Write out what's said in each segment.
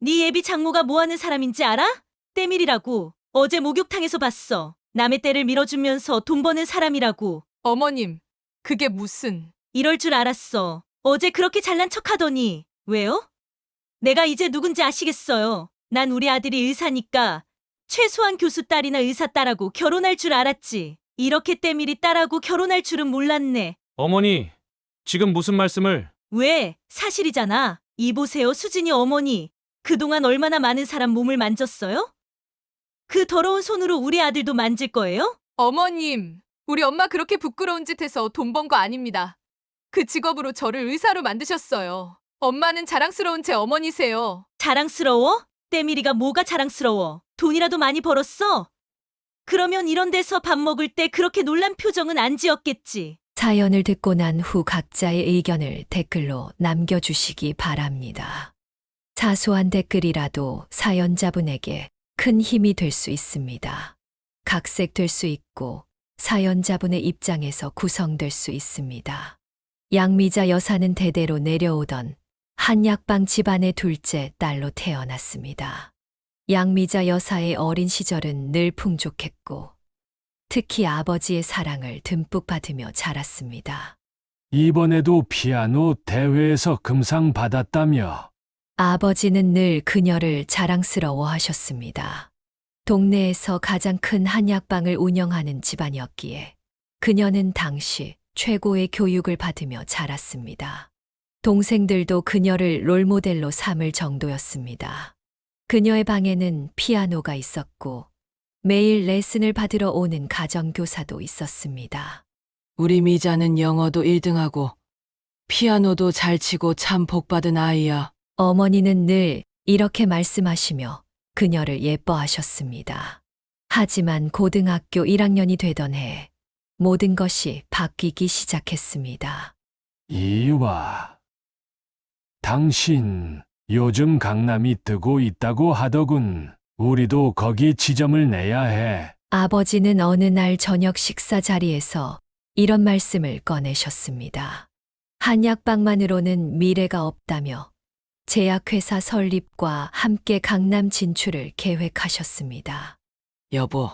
네 예비 장모가 뭐 하는 사람인지 알아? 때밀이라고. 어제 목욕탕에서 봤어. 남의 때를 밀어주면서 돈 버는 사람이라고. 어머님, 그게 무슨... 이럴 줄 알았어. 어제 그렇게 잘난 척하더니. 왜요? 내가 이제 누군지 아시겠어요. 난 우리 아들이 의사니까 최소한 교수 딸이나 의사 딸하고 결혼할 줄 알았지. 이렇게 때밀이 딸하고 결혼할 줄은 몰랐네. 어머니, 지금 무슨 말씀을... 왜? 사실이잖아. 이 보세요, 수진이 어머니. 그동안 얼마나 많은 사람 몸을 만졌어요? 그 더러운 손으로 우리 아들도 만질 거예요? 어머님, 우리 엄마 그렇게 부끄러운 짓 해서 돈 번 거 아닙니다. 그 직업으로 저를 의사로 만드셨어요. 엄마는 자랑스러운 제 어머니세요. 자랑스러워? 때밀이가 뭐가 자랑스러워? 돈이라도 많이 벌었어? 그러면 이런 데서 밥 먹을 때 그렇게 놀란 표정은 안 지었겠지. 사연을 듣고 난 후 각자의 의견을 댓글로 남겨주시기 바랍니다. 사소한 댓글이라도 사연자분에게 큰 힘이 될 수 있습니다. 각색될 수 있고 사연자분의 입장에서 구성될 수 있습니다. 양미자 여사는 대대로 내려오던 한약방 집안의 둘째 딸로 태어났습니다. 양미자 여사의 어린 시절은 늘 풍족했고 특히 아버지의 사랑을 듬뿍 받으며 자랐습니다. 이번에도 피아노 대회에서 금상 받았다며. 아버지는 늘 그녀를 자랑스러워 하셨습니다. 동네에서 가장 큰 한약방을 운영하는 집안이었기에 그녀는 당시 최고의 교육을 받으며 자랐습니다. 동생들도 그녀를 롤모델로 삼을 정도였습니다. 그녀의 방에는 피아노가 있었고 매일 레슨을 받으러 오는 가정교사도 있었습니다. 우리 미자는 영어도 1등하고 피아노도 잘 치고 참 복받은 아이야. 어머니는 늘 이렇게 말씀하시며 그녀를 예뻐하셨습니다. 하지만 고등학교 1학년이 되던 해 모든 것이 바뀌기 시작했습니다. 이와. 당신 요즘 강남이 뜨고 있다고 하더군. 우리도 거기 지점을 내야 해. 아버지는 어느 날 저녁 식사 자리에서 이런 말씀을 꺼내셨습니다. 한약방만으로는 미래가 없다며 제약회사 설립과 함께 강남 진출을 계획하셨습니다. 여보,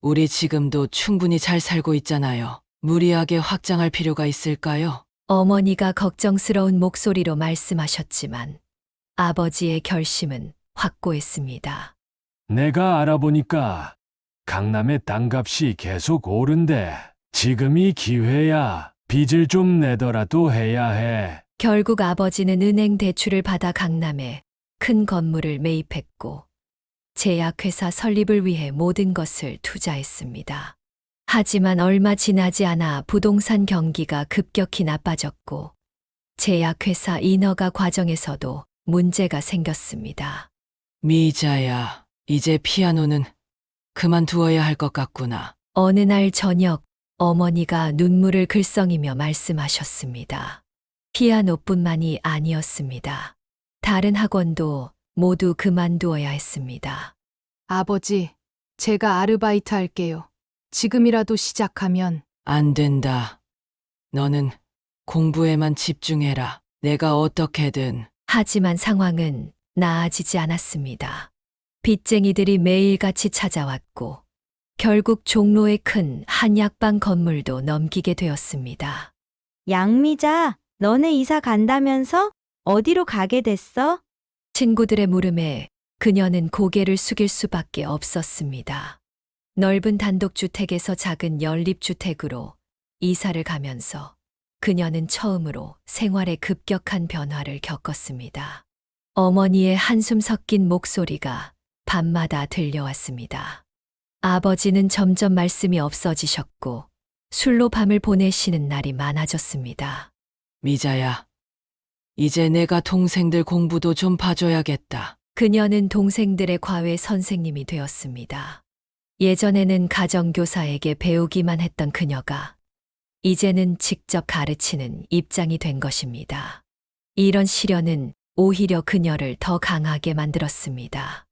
우리 지금도 충분히 잘 살고 있잖아요. 무리하게 확장할 필요가 있을까요? 어머니가 걱정스러운 목소리로 말씀하셨지만 아버지의 결심은 확고했습니다. 내가 알아보니까 강남의 땅값이 계속 오른대. 지금이 기회야. 빚을 좀 내더라도 해야 해. 결국 아버지는 은행 대출을 받아 강남에 큰 건물을 매입했고 제약회사 설립을 위해 모든 것을 투자했습니다. 하지만 얼마 지나지 않아 부동산 경기가 급격히 나빠졌고 제약회사 인허가 과정에서도 문제가 생겼습니다. 미자야, 이제 피아노는 그만두어야 할 것 같구나. 어느 날 저녁 어머니가 눈물을 글썽이며 말씀하셨습니다. 피아노뿐만이 아니었습니다. 다른 학원도 모두 그만두어야 했습니다. 아버지, 제가 아르바이트 할게요. 지금이라도 시작하면. 안 된다. 너는 공부에만 집중해라. 내가 어떻게든. 하지만 상황은 나아지지 않았습니다. 빚쟁이들이 매일같이 찾아왔고 결국 종로의 큰 한약방 건물도 넘기게 되었습니다. 양미자, 너네 이사 간다면서? 어디로 가게 됐어? 친구들의 물음에 그녀는 고개를 숙일 수밖에 없었습니다. 넓은 단독주택에서 작은 연립주택으로 이사를 가면서 그녀는 처음으로 생활에 급격한 변화를 겪었습니다. 어머니의 한숨 섞인 목소리가 밤마다 들려왔습니다. 아버지는 점점 말씀이 없어지셨고 술로 밤을 보내시는 날이 많아졌습니다. 미자야, 이제 내가 동생들 공부도 좀 봐줘야겠다. 그녀는 동생들의 과외 선생님이 되었습니다. 예전에는 가정교사에게 배우기만 했던 그녀가 이제는 직접 가르치는 입장이 된 것입니다. 이런 시련은 오히려 그녀를 더 강하게 만들었습니다.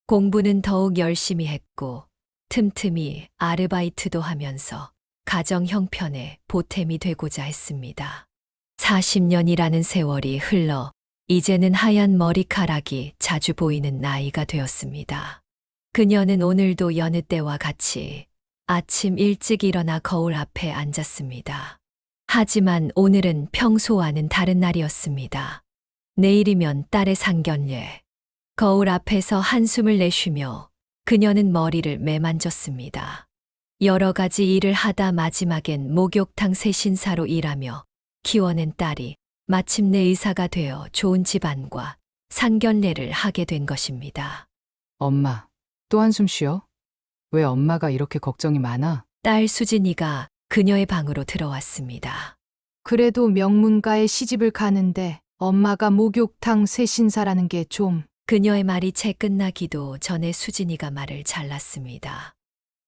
공부는 더욱 열심히 했고 틈틈이 아르바이트도 하면서 가정 형편에 보탬이 되고자 했습니다. 40년이라는 세월이 흘러 이제는 하얀 머리카락이 자주 보이는 나이가 되었습니다. 그녀는 오늘도 여느 때와 같이 아침 일찍 일어나 거울 앞에 앉았습니다. 하지만 오늘은 평소와는 다른 날이었습니다. 내일이면 딸의 상견례. 거울 앞에서 한숨을 내쉬며 그녀는 머리를 매만졌습니다. 여러 가지 일을 하다 마지막엔 목욕탕 세신사로 일하며 키워낸 딸이 마침내 의사가 되어 좋은 집안과 상견례를 하게 된 것입니다. 엄마, 또 한숨 쉬어? 왜 엄마가 이렇게 걱정이 많아? 딸 수진이가 그녀의 방으로 들어왔습니다. 그래도 명문가에 시집을 가는데 엄마가 목욕탕 세신사라는 게 좀... 그녀의 말이 채 끝나기도 전에 수진이가 말을 잘랐습니다.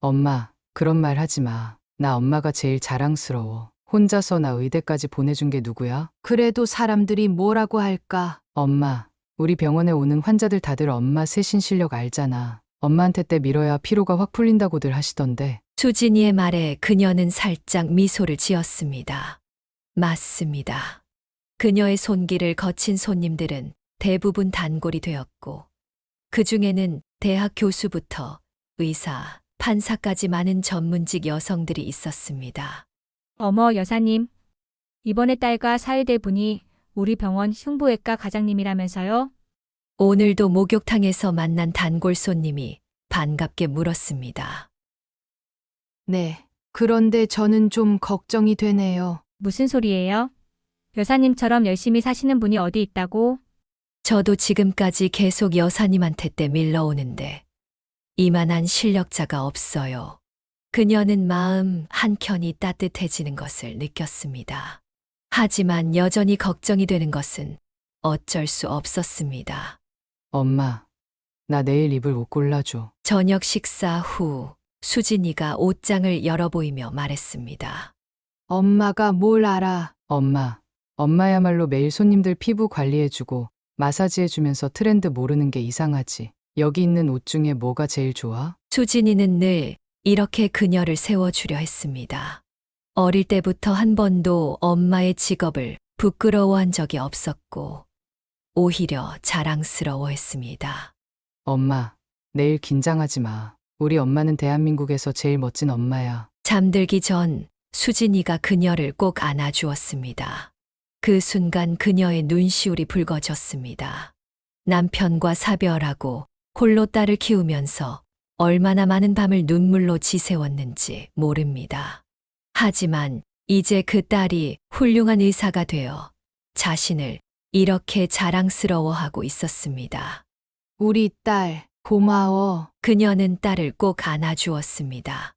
엄마, 그런 말 하지 마. 나 엄마가 제일 자랑스러워. 혼자서 나 의대까지 보내준 게 누구야? 그래도 사람들이 뭐라고 할까? 엄마, 우리 병원에 오는 환자들 다들 엄마 세신 실력 알잖아. 엄마한테 때 밀어야 피로가 확 풀린다고들 하시던데. 수진이의 말에 그녀는 살짝 미소를 지었습니다. 맞습니다. 그녀의 손길을 거친 손님들은 대부분 단골이 되었고, 그 중에는 대학 교수부터 의사, 판사까지 많은 전문직 여성들이 있었습니다. 어머 여사님, 이번에 딸과 사위될 분이 우리 병원 흉부외과 과장님이라면서요? 오늘도 목욕탕에서 만난 단골 손님이 반갑게 물었습니다. 네, 그런데 저는 좀 걱정이 되네요. 무슨 소리예요? 여사님처럼 열심히 사시는 분이 어디 있다고? 저도 지금까지 계속 여사님한테 때 밀러오는데 이만한 실력자가 없어요. 그녀는 마음 한켠이 따뜻해지는 것을 느꼈습니다. 하지만 여전히 걱정이 되는 것은 어쩔 수 없었습니다. 엄마, 나 내일 입을 옷 골라줘. 저녁 식사 후 수진이가 옷장을 열어 보이며 말했습니다. 엄마가 뭘 알아? 엄마야말로 매일 손님들 피부 관리해주고 마사지해주면서 트렌드 모르는 게 이상하지. 여기 있는 옷 중에 뭐가 제일 좋아? 수진이는 늘 이렇게 그녀를 세워주려 했습니다. 어릴 때부터 한 번도 엄마의 직업을 부끄러워한 적이 없었고 오히려 자랑스러워했습니다. 엄마, 내일 긴장하지 마. 우리 엄마는 대한민국에서 제일 멋진 엄마야. 잠들기 전 수진이가 그녀를 꼭 안아주었습니다. 그 순간 그녀의 눈시울이 붉어졌습니다. 남편과 사별하고 홀로 딸을 키우면서 얼마나 많은 밤을 눈물로 지새웠는지 모릅니다. 하지만 이제 그 딸이 훌륭한 의사가 되어 자신을 이렇게 자랑스러워하고 있었습니다. 우리 딸, 고마워. 그녀는 딸을 꼭 안아주었습니다.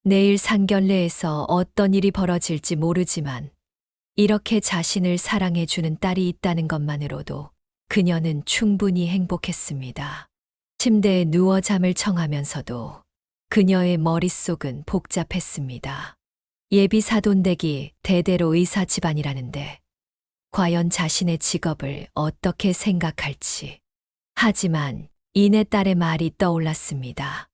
내일 상견례에서 어떤 일이 벌어질지 모르지만 이렇게 자신을 사랑해주는 딸이 있다는 것만으로도 그녀는 충분히 행복했습니다. 침대에 누워 잠을 청하면서도 그녀의 머릿속은 복잡했습니다. 예비 사돈댁이 대대로 의사 집안이라는데 과연 자신의 직업을 어떻게 생각할지. 하지만 이내 딸의 말이 떠올랐습니다.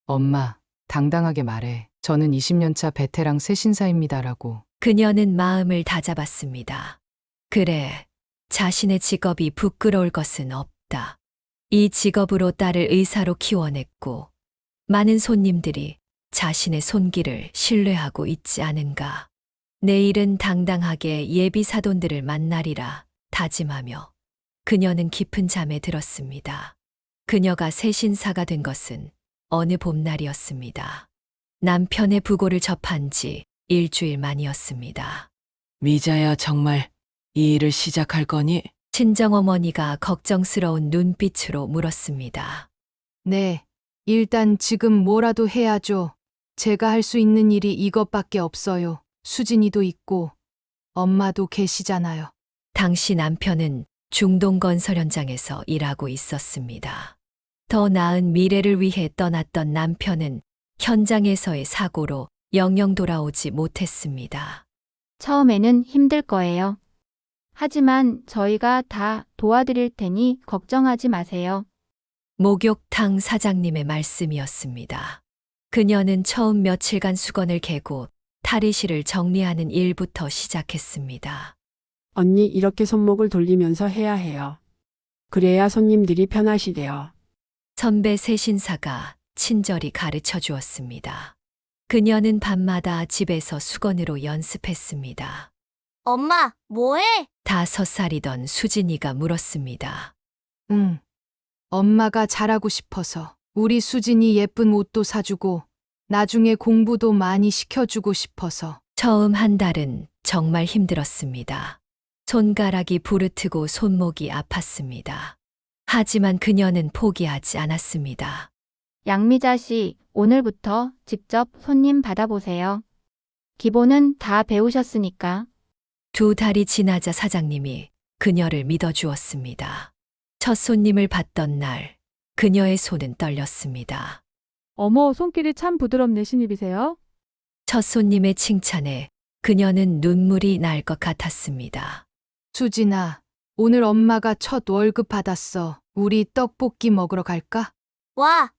엄마, 당당하게 말해. 저는 20년차 베테랑 세신사입니다라고. 그녀는 마음을 다잡았습니다. 그래, 자신의 직업이 부끄러울 것은 없다. 이 직업으로 딸을 의사로 키워냈고 많은 손님들이 자신의 손길을 신뢰하고 있지 않은가. 내일은 당당하게 예비 사돈들을 만나리라 다짐하며 그녀는 깊은 잠에 들었습니다. 그녀가 세신사가 된 것은 어느 봄날이었습니다. 남편의 부고를 접한 지 일주일 만이었습니다. 미자야, 정말 이 일을 시작할 거니? 친정어머니가 걱정스러운 눈빛으로 물었습니다. 네, 일단 지금 뭐라도 해야죠. 제가 할 수 있는 일이 이것밖에 없어요. 수진이도 있고 엄마도 계시잖아요. 당시 남편은 중동건설 현장에서 일하고 있었습니다. 더 나은 미래를 위해 떠났던 남편은 현장에서의 사고로 영영 돌아오지 못했습니다. 처음에는 힘들 거예요. 하지만 저희가 다 도와드릴 테니 걱정하지 마세요. 목욕탕 사장님의 말씀이었습니다. 그녀는 처음 며칠간 수건을 개고 탈의실을 정리하는 일부터 시작했습니다. 언니 이렇게 손목을 돌리면서 해야 해요. 그래야 손님들이 편하시대요. 선배 세신사가 친절히 가르쳐 주었습니다. 그녀는 밤마다 집에서 수건으로 연습했습니다. 엄마, 뭐해? 5살이던 수진이가 물었습니다. 응. 엄마가 잘하고 싶어서 우리 수진이 예쁜 옷도 사주고 나중에 공부도 많이 시켜주고 싶어서. 처음 한 달은 정말 힘들었습니다. 손가락이 부르트고 손목이 아팠습니다. 하지만 그녀는 포기하지 않았습니다. 양미자 씨, 오늘부터 직접 손님 받아보세요. 기본은 다 배우셨으니까. 2달이 지나자 사장님이 그녀를 믿어주었습니다. 첫 손님을 받던 날, 그녀의 손은 떨렸습니다. 어머, 손길이 참 부드럽네, 신입이세요? 첫 손님의 칭찬에 그녀는 눈물이 날 것 같았습니다. 수진아, 오늘 엄마가 첫 월급 받았어. 우리 떡볶이 먹으러 갈까? 와,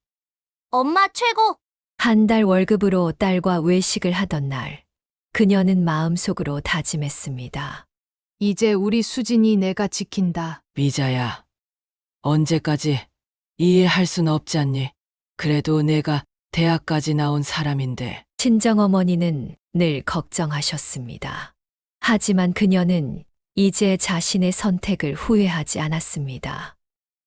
엄마 최고! 한 달 월급으로 딸과 외식을 하던 날, 그녀는 마음속으로 다짐했습니다. 이제 우리 수진이 내가 지킨다. 미자야, 언제까지 이해할 순 없지 않니? 그래도 내가 대학까지 나온 사람인데. 친정어머니는 늘 걱정하셨습니다. 하지만 그녀는 이제 자신의 선택을 후회하지 않았습니다.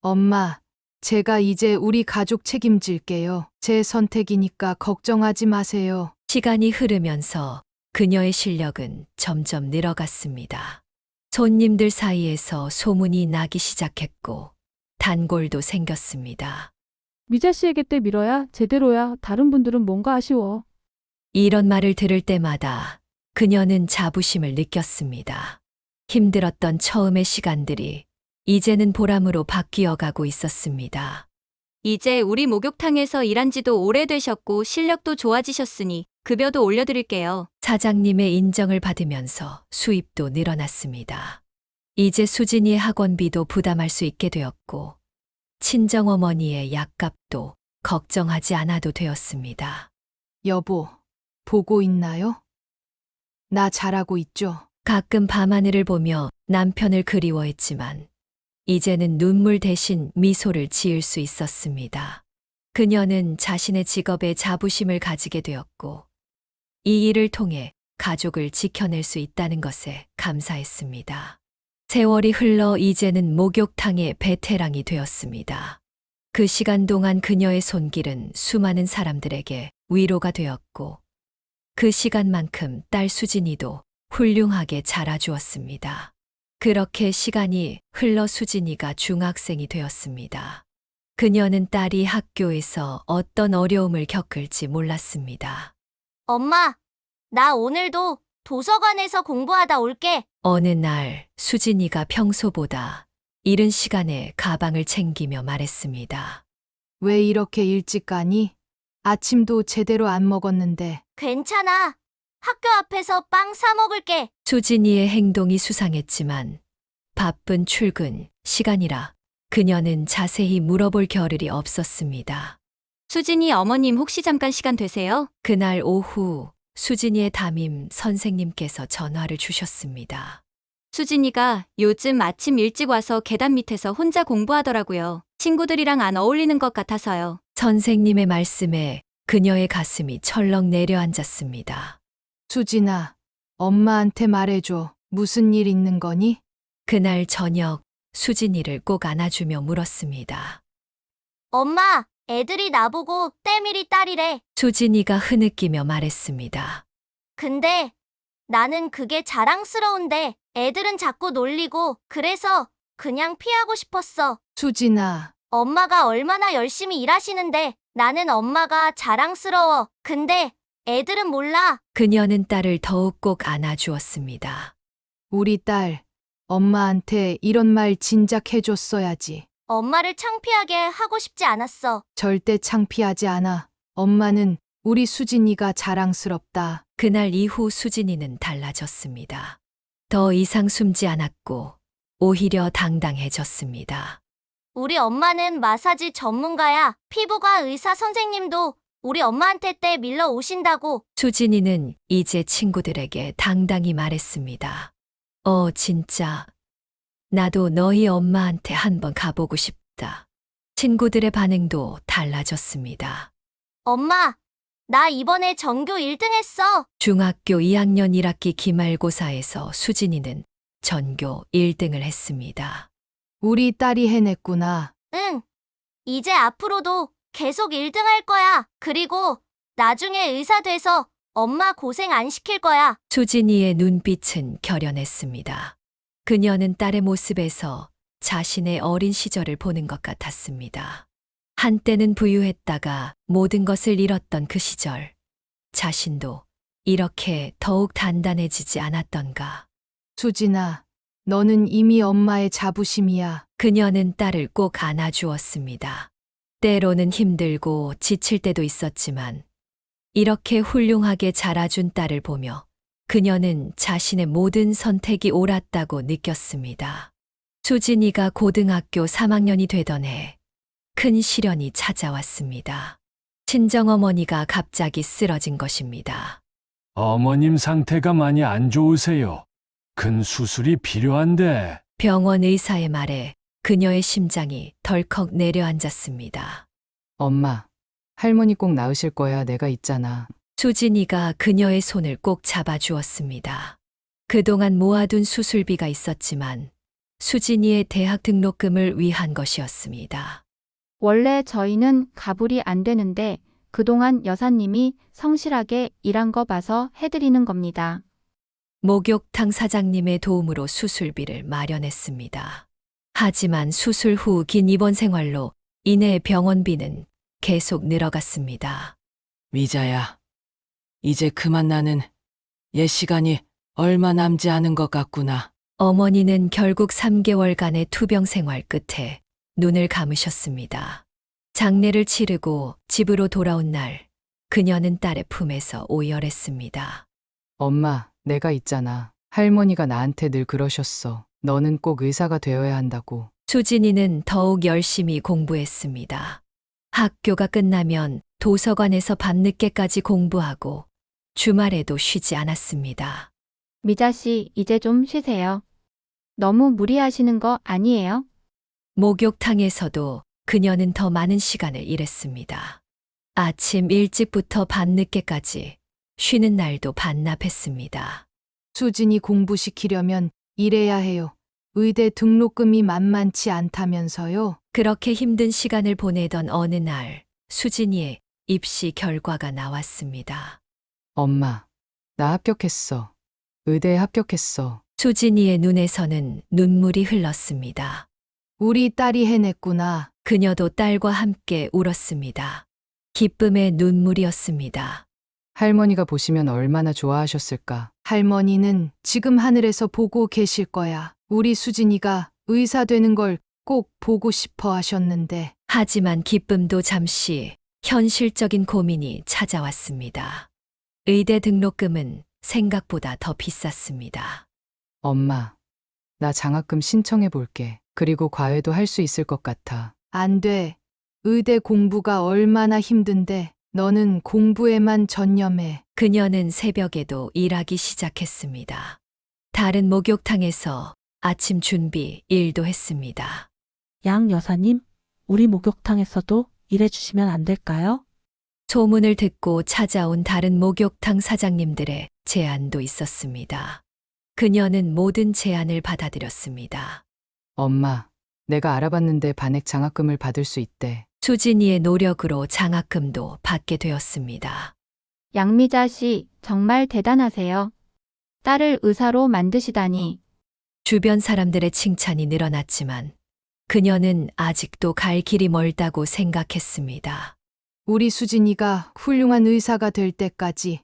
엄마, 제가 이제 우리 가족 책임질게요. 제 선택이니까 걱정하지 마세요. 시간이 흐르면서 그녀의 실력은 점점 늘어갔습니다. 손님들 사이에서 소문이 나기 시작했고 단골도 생겼습니다. 미자 씨에게 때 밀어야 제대로야. 다른 분들은 뭔가 아쉬워. 이런 말을 들을 때마다 그녀는 자부심을 느꼈습니다. 힘들었던 처음의 시간들이 이제는 보람으로 바뀌어 가고 있었습니다. 이제 우리 목욕탕에서 일한 지도 오래되셨고 실력도 좋아지셨으니 급여도 올려드릴게요. 사장님의 인정을 받으면서 수입도 늘어났습니다. 이제 수진이의 학원비도 부담할 수 있게 되었고 친정어머니의 약값도 걱정하지 않아도 되었습니다. 여보, 보고 있나요? 나 잘하고 있죠? 가끔 밤하늘을 보며 남편을 그리워했지만 이제는 눈물 대신 미소를 지을 수 있었습니다. 그녀는 자신의 직업에 자부심을 가지게 되었고 이 일을 통해 가족을 지켜낼 수 있다는 것에 감사했습니다. 세월이 흘러 이제는 목욕탕의 베테랑이 되었습니다. 그 시간 동안 그녀의 손길은 수많은 사람들에게 위로가 되었고 그 시간만큼 딸 수진이도 훌륭하게 자라주었습니다. 그렇게 시간이 흘러 수진이가 중학생이 되었습니다. 그녀는 딸이 학교에서 어떤 어려움을 겪을지 몰랐습니다. 엄마, 나 오늘도 도서관에서 공부하다 올게. 어느 날 수진이가 평소보다 이른 시간에 가방을 챙기며 말했습니다. 왜 이렇게 일찍 가니? 아침도 제대로 안 먹었는데. 괜찮아. 학교 앞에서 빵 사 먹을게. 수진이의 행동이 수상했지만 바쁜 출근 시간이라 그녀는 자세히 물어볼 겨를이 없었습니다. 수진이 어머님 혹시 잠깐 시간 되세요? 그날 오후 수진이의 담임 선생님께서 전화를 주셨습니다. 수진이가 요즘 아침 일찍 와서 계단 밑에서 혼자 공부하더라고요. 친구들이랑 안 어울리는 것 같아서요. 선생님의 말씀에 그녀의 가슴이 철렁 내려앉았습니다. 수진아, 엄마한테 말해줘. 무슨 일 있는 거니? 그날 저녁 수진이를 꼭 안아주며 물었습니다. 엄마, 애들이 나보고 때밀이 딸이래. 수진이가 흐느끼며 말했습니다. 근데 나는 그게 자랑스러운데 애들은 자꾸 놀리고 그래서 그냥 피하고 싶었어. 수진아, 엄마가 얼마나 열심히 일하시는데 나는 엄마가 자랑스러워. 근데 애들은 몰라. 그녀는 딸을 더욱 꼭 안아주었습니다. 우리 딸, 엄마한테 이런 말 진작 해줬어야지. 엄마를 창피하게 하고 싶지 않았어. 절대 창피하지 않아. 엄마는 우리 수진이가 자랑스럽다. 그날 이후 수진이는 달라졌습니다. 더 이상 숨지 않았고 오히려 당당해졌습니다. 우리 엄마는 마사지 전문가야. 피부과 의사 선생님도 우리 엄마한테 때 밀러 오신다고. 수진이는 이제 친구들에게 당당히 말했습니다. 진짜. 나도 너희 엄마한테 한번 가보고 싶다. 친구들의 반응도 달라졌습니다. 엄마, 나 이번에 전교 1등 했어. 중학교 2학년 1학기 기말고사에서 수진이는 전교 1등을 했습니다. 우리 딸이 해냈구나. 응. 이제 앞으로도 계속 1등 할 거야. 그리고 나중에 의사 돼서 엄마 고생 안 시킬 거야. 수진이의 눈빛은 결연했습니다. 그녀는 딸의 모습에서 자신의 어린 시절을 보는 것 같았습니다. 한때는 부유했다가 모든 것을 잃었던 그 시절. 자신도 이렇게 더욱 단단해지지 않았던가. 수진아, 너는 이미 엄마의 자부심이야. 그녀는 딸을 꼭 안아주었습니다. 때로는 힘들고 지칠 때도 있었지만 이렇게 훌륭하게 자라준 딸을 보며 그녀는 자신의 모든 선택이 옳았다고 느꼈습니다. 수진이가 고등학교 3학년이 되던 해 큰 시련이 찾아왔습니다. 친정어머니가 갑자기 쓰러진 것입니다. 어머님 상태가 많이 안 좋으세요. 큰 수술이 필요한데. 병원 의사의 말에 그녀의 심장이 덜컥 내려앉았습니다. 엄마, 할머니 꼭 나으실 거야. 내가 있잖아. 수진이가 그녀의 손을 꼭 잡아주었습니다. 그동안 모아둔 수술비가 있었지만 수진이의 대학 등록금을 위한 것이었습니다. 원래 저희는 가불이 안 되는데 그동안 여사님이 성실하게 일한 거 봐서 해드리는 겁니다. 목욕탕 사장님의 도움으로 수술비를 마련했습니다. 하지만 수술 후 긴 입원 생활로 인해 병원비는 계속 늘어갔습니다. 미자야, 이제 그만 나는 옛 시간이 얼마 남지 않은 것 같구나. 어머니는 결국 3개월간의 투병 생활 끝에 눈을 감으셨습니다. 장례를 치르고 집으로 돌아온 날, 그녀는 딸의 품에서 오열했습니다. 엄마, 내가 있잖아. 할머니가 나한테 늘 그러셨어. 너는 꼭 의사가 되어야 한다고. 수진이는 더욱 열심히 공부했습니다. 학교가 끝나면 도서관에서 밤늦게까지 공부하고 주말에도 쉬지 않았습니다. 미자 씨, 이제 좀 쉬세요. 너무 무리하시는 거 아니에요? 목욕탕에서도 그녀는 더 많은 시간을 일했습니다. 아침 일찍부터 밤늦게까지 쉬는 날도 반납했습니다. 수진이 공부시키려면 일해야 해요. 의대 등록금이 만만치 않다면서요. 그렇게 힘든 시간을 보내던 어느 날 수진이의 입시 결과가 나왔습니다. 엄마, 나 합격했어. 의대에 합격했어. 수진이의 눈에서는 눈물이 흘렀습니다. 우리 딸이 해냈구나. 그녀도 딸과 함께 울었습니다. 기쁨의 눈물이었습니다. 할머니가 보시면 얼마나 좋아하셨을까. 할머니는 지금 하늘에서 보고 계실 거야. 우리 수진이가 의사 되는 걸 꼭 보고 싶어 하셨는데. 하지만 기쁨도 잠시 현실적인 고민이 찾아왔습니다. 의대 등록금은 생각보다 더 비쌌습니다. 엄마, 나 장학금 신청해 볼게. 그리고 과외도 할 수 있을 것 같아. 안 돼. 의대 공부가 얼마나 힘든데 너는 공부에만 전념해. 그녀는 새벽에도 일하기 시작했습니다. 다른 목욕탕에서 아침 준비 일도 했습니다. 양 여사님, 우리 목욕탕에서도 일해주시면 안 될까요? 소문을 듣고 찾아온 다른 목욕탕 사장님들의 제안도 있었습니다. 그녀는 모든 제안을 받아들였습니다. 엄마, 내가 알아봤는데 반액 장학금을 받을 수 있대. 수진이의 노력으로 장학금도 받게 되었습니다. 양미자 씨, 정말 대단하세요. 딸을 의사로 만드시다니. 주변 사람들의 칭찬이 늘어났지만 그녀는 아직도 갈 길이 멀다고 생각했습니다. 우리 수진이가 훌륭한 의사가 될 때까지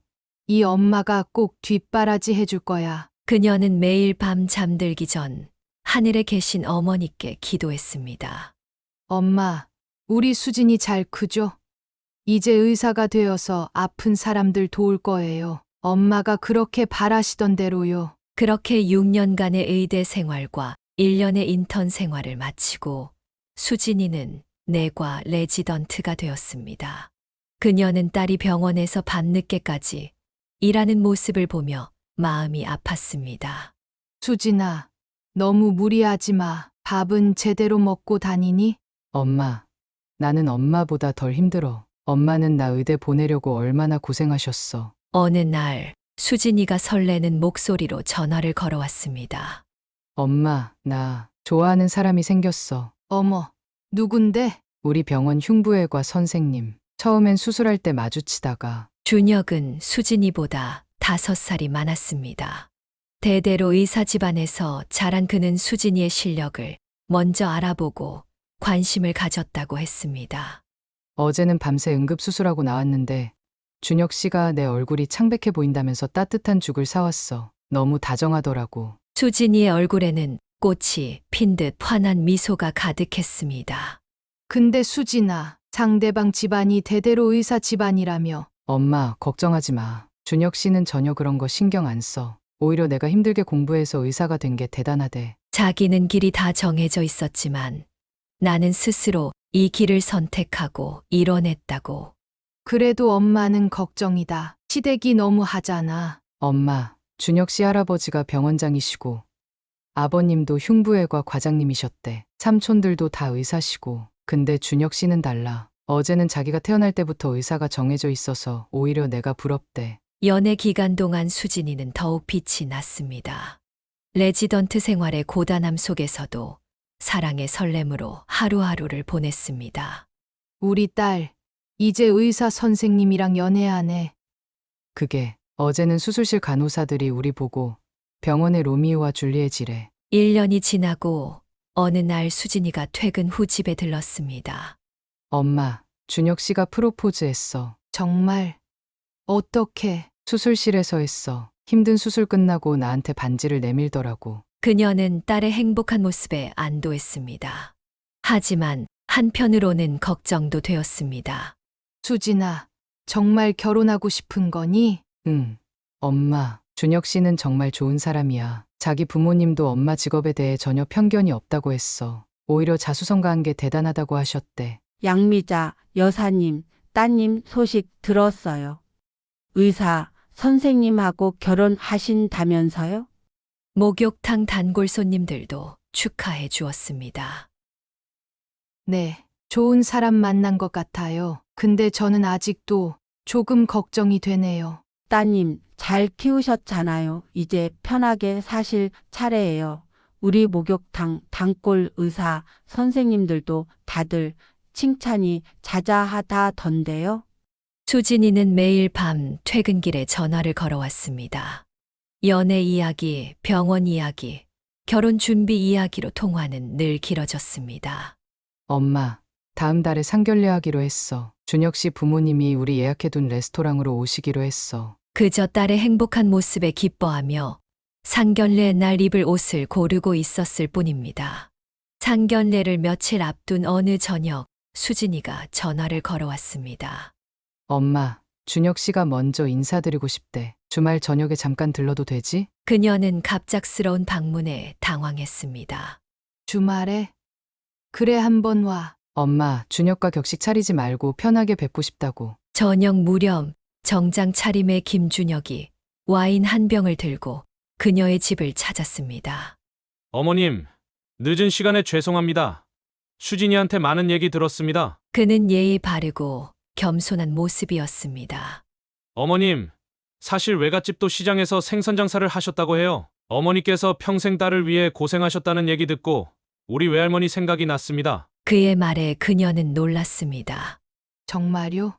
이 엄마가 꼭 뒷바라지 해줄 거야. 그녀는 매일 밤 잠들기 전 하늘에 계신 어머니께 기도했습니다. 엄마, 우리 수진이 잘 크죠? 이제 의사가 되어서 아픈 사람들 도울 거예요. 엄마가 그렇게 바라시던 대로요. 그렇게 6년간의 의대 생활과 1년의 인턴 생활을 마치고 수진이는 내과 레지던트가 되었습니다. 그녀는 딸이 병원에서 밤늦게까지 일하는 모습을 보며 마음이 아팠습니다. 수진아, 너무 무리하지 마. 밥은 제대로 먹고 다니니? 엄마, 나는 엄마보다 덜 힘들어. 엄마는 나 의대 보내려고 얼마나 고생하셨어. 어느 날 수진이가 설레는 목소리로 전화를 걸어왔습니다. 엄마, 나 좋아하는 사람이 생겼어. 어머, 누군데? 우리 병원 흉부외과 선생님. 처음엔 수술할 때 마주치다가 준혁은 수진이보다 5살이 많았습니다. 대대로 의사 집안에서 자란 그는 수진이의 실력을 먼저 알아보고 관심을 가졌다고 했습니다. 어제는 밤새 응급수술하고 나왔는데 준혁 씨가 내 얼굴이 창백해 보인다면서 따뜻한 죽을 사왔어. 너무 다정하더라고. 수진이의 얼굴에는 꽃이 핀 듯 환한 미소가 가득했습니다. 근데 수진아, 상대방 집안이 대대로 의사 집안이라며. 엄마, 걱정하지 마. 준혁 씨는 전혀 그런 거 신경 안 써. 오히려 내가 힘들게 공부해서 의사가 된 게 대단하대. 자기는 길이 다 정해져 있었지만 나는 스스로 이 길을 선택하고 이뤄냈다고. 그래도 엄마는 걱정이다. 시댁이 너무 하잖아. 엄마, 준혁 씨 할아버지가 병원장이시고 아버님도 흉부외과 과장님이셨대. 삼촌들도 다 의사시고. 근데 준혁 씨는 달라. 어제는 자기가 태어날 때부터 의사가 정해져 있어서 오히려 내가 부럽대. 연애 기간 동안 수진이는 더욱 빛이 났습니다. 레지던트 생활의 고단함 속에서도 사랑의 설렘으로 하루하루를 보냈습니다. 우리 딸, 이제 의사 선생님이랑 연애하네. 그게 어제는 수술실 간호사들이 우리 보고 병원의 로미오와 줄리엣이래. 1년이 지나고 어느 날 수진이가 퇴근 후 집에 들렀습니다. 엄마, 준혁 씨가 프로포즈했어. 정말? 어떻게? 수술실에서 했어. 힘든 수술 끝나고 나한테 반지를 내밀더라고. 그녀는 딸의 행복한 모습에 안도했습니다. 하지만 한편으로는 걱정도 되었습니다. 수진아, 정말 결혼하고 싶은 거니? 응. 엄마, 준혁 씨는 정말 좋은 사람이야. 자기 부모님도 엄마 직업에 대해 전혀 편견이 없다고 했어. 오히려 자수성가한 게 대단하다고 하셨대. 양미자 여사님, 따님 소식 들었어요. 의사 선생님하고 결혼하신다면서요? 목욕탕 단골 손님들도 축하해 주었습니다. 네, 좋은 사람 만난 것 같아요. 근데 저는 아직도 조금 걱정이 되네요. 따님 잘 키우셨잖아요. 이제 편하게 사실 차례예요. 우리 목욕탕 단골 의사 선생님들도 다들 칭찬이 자자하다던데요. 수진이는 매일 밤 퇴근길에 전화를 걸어왔습니다. 연애 이야기, 병원 이야기, 결혼 준비 이야기로 통화는 늘 길어졌습니다. 엄마, 다음 달에 상견례 하기로 했어. 준혁 씨 부모님이 우리 예약해둔 레스토랑으로 오시기로 했어. 그저 딸의 행복한 모습에 기뻐하며 상견례 날 입을 옷을 고르고 있었을 뿐입니다. 상견례를 며칠 앞둔 어느 저녁, 수진이가 전화를 걸어왔습니다. 엄마, 준혁 씨가 먼저 인사드리고 싶대. 주말 저녁에 잠깐 들러도 되지? 그녀는 갑작스러운 방문에 당황했습니다. 주말에? 그래, 한번 와. 엄마, 준혁과 격식 차리지 말고 편하게 뵙고 싶다고. 저녁 무렵 정장 차림의 김준혁이 와인 한 병을 들고 그녀의 집을 찾았습니다. 어머님, 늦은 시간에 죄송합니다. 수진이한테 많은 얘기 들었습니다. 그는 예의 바르고 겸손한 모습이었습니다. 어머님, 사실 외갓집도 시장에서 생선 장사를 하셨다고 해요. 어머니께서 평생 딸을 위해 고생하셨다는 얘기 듣고 우리 외할머니 생각이 났습니다. 그의 말에 그녀는 놀랐습니다. 정말요?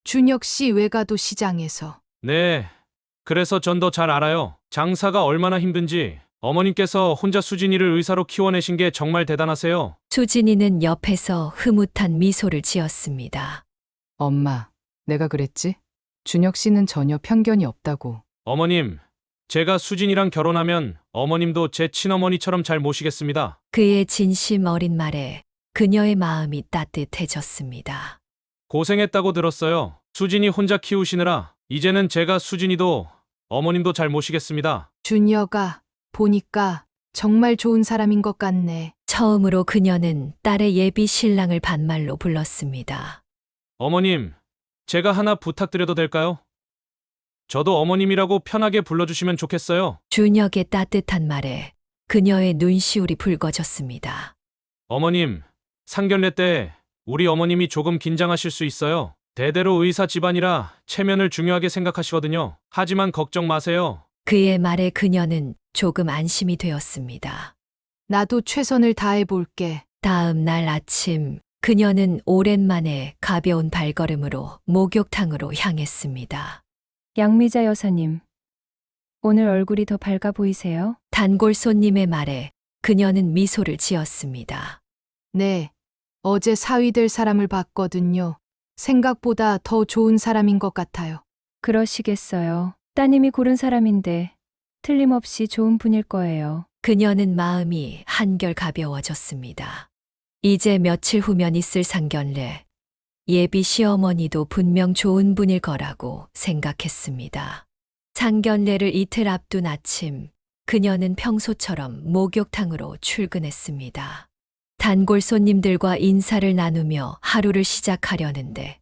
준혁 씨 외가도 시장에서. 네, 그래서 전 더 잘 알아요. 장사가 얼마나 힘든지. 어머님께서 혼자 수진이를 의사로 키워내신 게 정말 대단하세요. 수진이는 옆에서 흐뭇한 미소를 지었습니다. 엄마, 내가 그랬지? 준혁 씨는 전혀 편견이 없다고. 어머님, 제가 수진이랑 결혼하면 어머님도 제 친어머니처럼 잘 모시겠습니다. 그의 진심 어린 말에 그녀의 마음이 따뜻해졌습니다. 고생했다고 들었어요. 수진이 혼자 키우시느라 이제는 제가 수진이도 어머님도 잘 모시겠습니다. 준혁아, 보니까 정말 좋은 사람인 것 같네. 처음으로 그녀는 딸의 예비 신랑을 반말로 불렀습니다. 어머님, 제가 하나 부탁드려도 될까요? 저도 어머님이라고 편하게 불러주시면 좋겠어요. 준혁의 따뜻한 말에 그녀의 눈시울이 붉어졌습니다. 어머님, 상견례 때 우리 어머님이 조금 긴장하실 수 있어요. 대대로 의사 집안이라 체면을 중요하게 생각하시거든요. 하지만 걱정 마세요. 그의 말에 그녀는 조금 안심이 되었습니다. 나도 최선을 다해 볼게. 다음 날 아침 그녀는 오랜만에 가벼운 발걸음으로 목욕탕으로 향했습니다. 양미자 여사님, 오늘 얼굴이 더 밝아 보이세요? 단골 손님의 말에 그녀는 미소를 지었습니다. 네. 어제 사위 될 사람을 봤거든요. 생각보다 더 좋은 사람인 것 같아요. 그러시겠어요. 따님이 고른 사람인데 틀림없이 좋은 분일 거예요. 그녀는 마음이 한결 가벼워졌습니다. 이제 며칠 후면 있을 상견례. 예비 시어머니도 분명 좋은 분일 거라고 생각했습니다. 상견례를 이틀 앞둔 아침, 그녀는 평소처럼 목욕탕으로 출근했습니다. 단골 손님들과 인사를 나누며 하루를 시작하려는데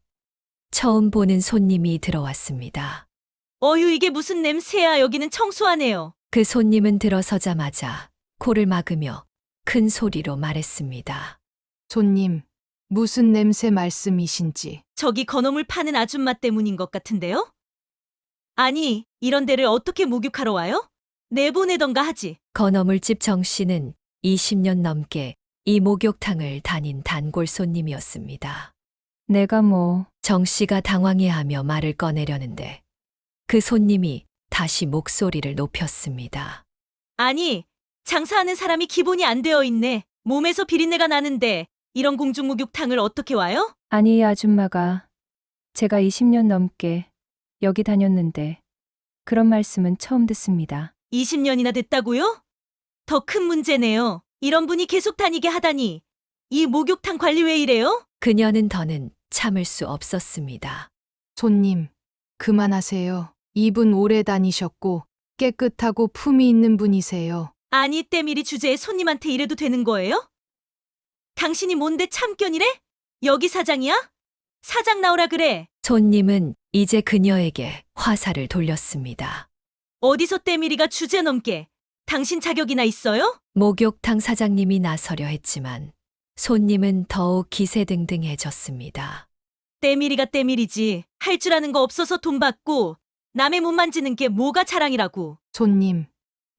처음 보는 손님이 들어왔습니다. 어휴, 이게 무슨 냄새야. 여기는 청소하네요. 그 손님은 들어서자마자 코를 막으며 큰 소리로 말했습니다. 손님, 무슨 냄새 말씀이신지. 저기 건어물 파는 아줌마 때문인 것 같은데요? 아니, 이런 데를 어떻게 목욕하러 와요? 내보내던가 하지. 건어물집 정 씨는 20년 넘게 이 목욕탕을 다닌 단골 손님이었습니다. 내가 뭐, 정 씨가 당황해하며 말을 꺼내려는데 그 손님이 다시 목소리를 높였습니다. 아니, 장사하는 사람이 기본이 안 되어 있네. 몸에서 비린내가 나는데 이런 공중 목욕탕을 어떻게 와요? 아니 이 아줌마가 제가 20년 넘게 여기 다녔는데 그런 말씀은 처음 듣습니다. 20년이나 됐다고요? 더 큰 문제네요. 이런 분이 계속 다니게 하다니. 이 목욕탕 관리 왜 이래요? 그녀는 더는 참을 수 없었습니다. 손님, 그만하세요. 이분 오래 다니셨고 깨끗하고 품이 있는 분이세요. 아니, 때밀이 주제에 손님한테 이래도 되는 거예요? 당신이 뭔데 참견이래? 여기 사장이야? 사장 나오라 그래. 손님은 이제 그녀에게 화살을 돌렸습니다. 어디서 때밀이가 주제 넘게. 당신 자격이나 있어요? 목욕탕 사장님이 나서려 했지만 손님은 더욱 기세등등해졌습니다. 때밀이가 때밀이지. 할 줄 아는 거 없어서 돈 받고 남의 몸 만지는 게 뭐가 자랑이라고. 손님,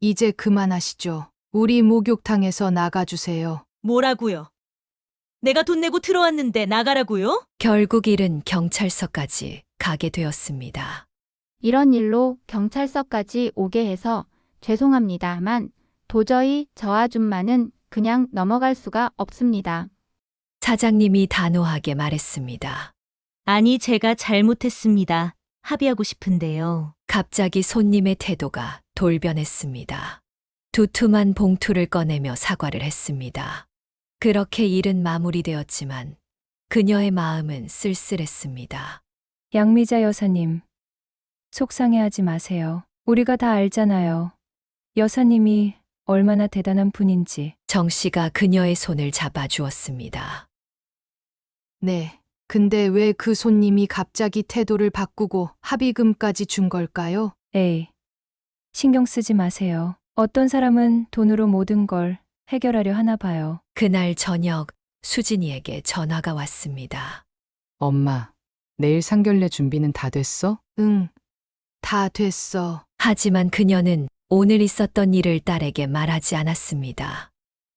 이제 그만하시죠. 우리 목욕탕에서 나가주세요. 뭐라고요? 내가 돈 내고 들어왔는데 나가라고요? 결국 일은 경찰서까지 가게 되었습니다. 이런 일로 경찰서까지 오게 해서 죄송합니다만 도저히 저 아줌마는 그냥 넘어갈 수가 없습니다. 사장님이 단호하게 말했습니다. 아니, 제가 잘못했습니다. 합의하고 싶은데요. 갑자기 손님의 태도가 돌변했습니다. 두툼한 봉투를 꺼내며 사과를 했습니다. 그렇게 일은 마무리되었지만 그녀의 마음은 쓸쓸했습니다. 양미자 여사님, 속상해하지 마세요. 우리가 다 알잖아요. 여사님이 얼마나 대단한 분인지. 정 씨가 그녀의 손을 잡아주었습니다. 네. 근데 왜 그 손님이 갑자기 태도를 바꾸고 합의금까지 준 걸까요? 에이, 신경 쓰지 마세요. 어떤 사람은 돈으로 모든 걸 해결하려 하나 봐요. 그날 저녁 수진이에게 전화가 왔습니다. 엄마, 내일 상견례 준비는 다 됐어? 응, 다 됐어. 하지만 그녀는 오늘 있었던 일을 딸에게 말하지 않았습니다.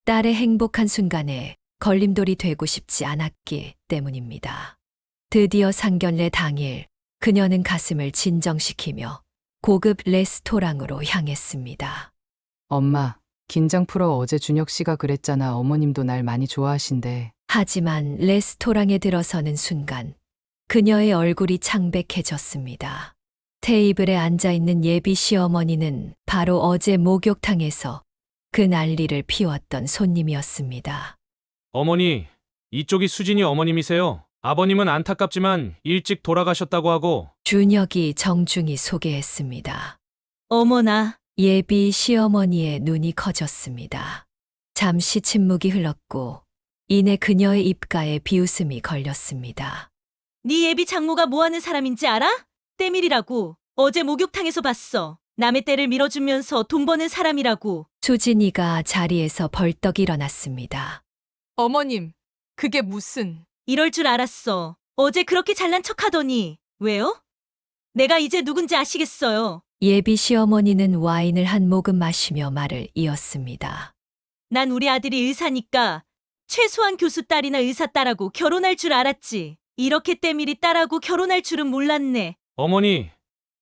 딸의 행복한 순간에 걸림돌이 되고 싶지 않았기 때문입니다. 드디어 상견례 당일 그녀는 가슴을 진정시키며 고급 레스토랑으로 향했습니다. 엄마, 긴장 풀어. 어제 준혁 씨가 그랬잖아. 어머님도 날 많이 좋아하신대. 하지만 레스토랑에 들어서는 순간 그녀의 얼굴이 창백해졌습니다. 테이블에 앉아있는 예비 시어머니는 바로 어제 목욕탕에서 그 난리를 피웠던 손님이었습니다. 어머니, 이쪽이 수진이 어머님이세요. 아버님은 안타깝지만 일찍 돌아가셨다고 하고. 준혁이 정중히 소개했습니다. 어머나, 예비 시어머니의 눈이 커졌습니다. 잠시 침묵이 흘렀고 이내 그녀의 입가에 비웃음이 걸렸습니다. 네 예비 장모가 뭐 하는 사람인지 알아? 때밀이라고. 어제 목욕탕에서 봤어. 남의 때를 밀어주면서 돈 버는 사람이라고. 수진이가 자리에서 벌떡 일어났습니다. 어머님, 그게 무슨... 이럴 줄 알았어. 어제 그렇게 잘난 척하더니. 왜요? 내가 이제 누군지 아시겠어요. 예비 시어머니는 와인을 한 모금 마시며 말을 이었습니다. 난 우리 아들이 의사니까 최소한 교수 딸이나 의사 딸하고 결혼할 줄 알았지. 이렇게 때밀이 딸하고 결혼할 줄은 몰랐네. 어머니,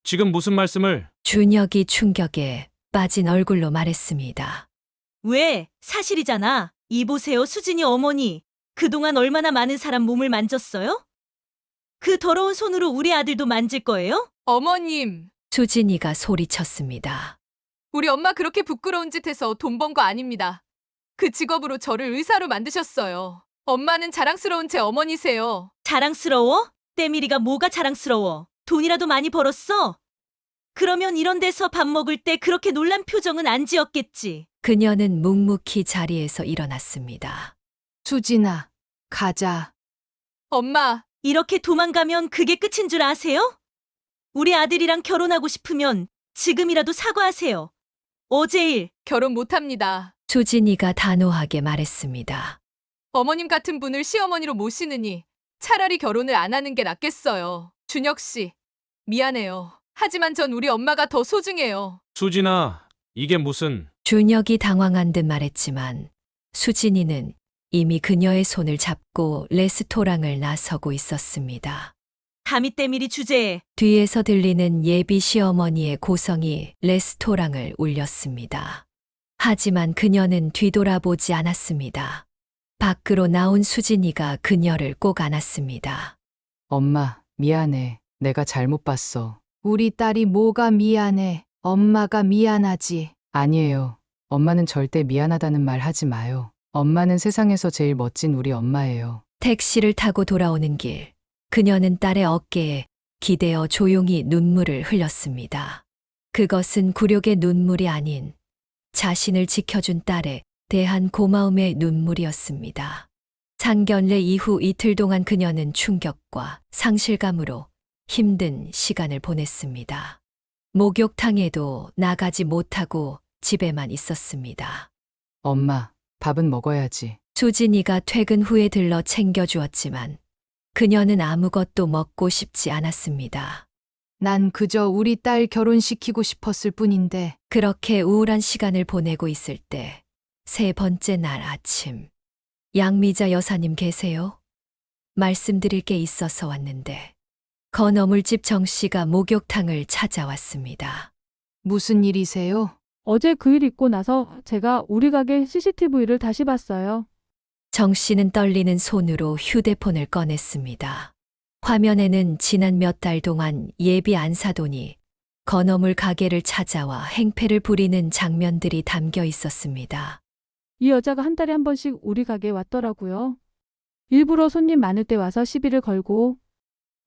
지금 무슨 말씀을? 준혁이 충격에 빠진 얼굴로 말했습니다. 왜? 사실이잖아. 이 보세요, 수진이 어머니. 그동안 얼마나 많은 사람 몸을 만졌어요? 그 더러운 손으로 우리 아들도 만질 거예요? 어머님, 수진이가 소리쳤습니다. 우리 엄마 그렇게 부끄러운 짓 해서 돈 번 거 아닙니다. 그 직업으로 저를 의사로 만드셨어요. 엄마는 자랑스러운 제 어머니세요. 자랑스러워? 때밀이가 뭐가 자랑스러워? 돈이라도 많이 벌었어? 그러면 이런 데서 밥 먹을 때 그렇게 놀란 표정은 안 지었겠지. 그녀는 묵묵히 자리에서 일어났습니다. 수진아, 가자. 엄마, 이렇게 도망가면 그게 끝인 줄 아세요? 우리 아들이랑 결혼하고 싶으면 지금이라도 사과하세요. 어제 일, 결혼 못합니다. 수진이가 단호하게 말했습니다. 어머님 같은 분을 시어머니로 모시느니 차라리 결혼을 안 하는 게 낫겠어요. 준혁 씨, 미안해요. 하지만 전 우리 엄마가 더 소중해요. 수진아, 이게 무슨... 준혁이 당황한 듯 말했지만 수진이는 이미 그녀의 손을 잡고 레스토랑을 나서고 있었습니다. 감히 때밀이 주제에 뒤에서 들리는 예비 시어머니의 고성이 레스토랑을 울렸습니다. 하지만 그녀는 뒤돌아보지 않았습니다. 밖으로 나온 수진이가 그녀를 꼭 안았습니다. 엄마, 미안해. 내가 잘못 봤어. 우리 딸이 뭐가 미안해. 엄마가 미안하지. 아니에요. 엄마는 절대 미안하다는 말 하지 마요. 엄마는 세상에서 제일 멋진 우리 엄마예요. 택시를 타고 돌아오는 길, 그녀는 딸의 어깨에 기대어 조용히 눈물을 흘렸습니다. 그것은 굴욕의 눈물이 아닌 자신을 지켜준 딸에 대한 고마움의 눈물이었습니다. 상견례 이후 이틀 동안 그녀는 충격과 상실감으로 힘든 시간을 보냈습니다. 목욕탕에도 나가지 못하고 집에만 있었습니다. 엄마, 밥은 먹어야지. 수진이가 퇴근 후에 들러 챙겨주었지만 그녀는 아무것도 먹고 싶지 않았습니다. 난 그저 우리 딸 결혼시키고 싶었을 뿐인데. 그렇게 우울한 시간을 보내고 있을 때 세 번째 날 아침. 양미자 여사님 계세요? 말씀드릴 게 있어서 왔는데. 건어물집 정 씨가 목욕탕을 찾아왔습니다. 무슨 일이세요? 어제 그 일 있고 나서 제가 우리 가게 CCTV를 다시 봤어요. 정 씨는 떨리는 손으로 휴대폰을 꺼냈습니다. 화면에는 지난 몇 달 동안 예비 안사돈이 건어물 가게를 찾아와 행패를 부리는 장면들이 담겨 있었습니다. 이 여자가 한 달에 한 번씩 우리 가게에 왔더라고요. 일부러 손님 많을 때 와서 시비를 걸고.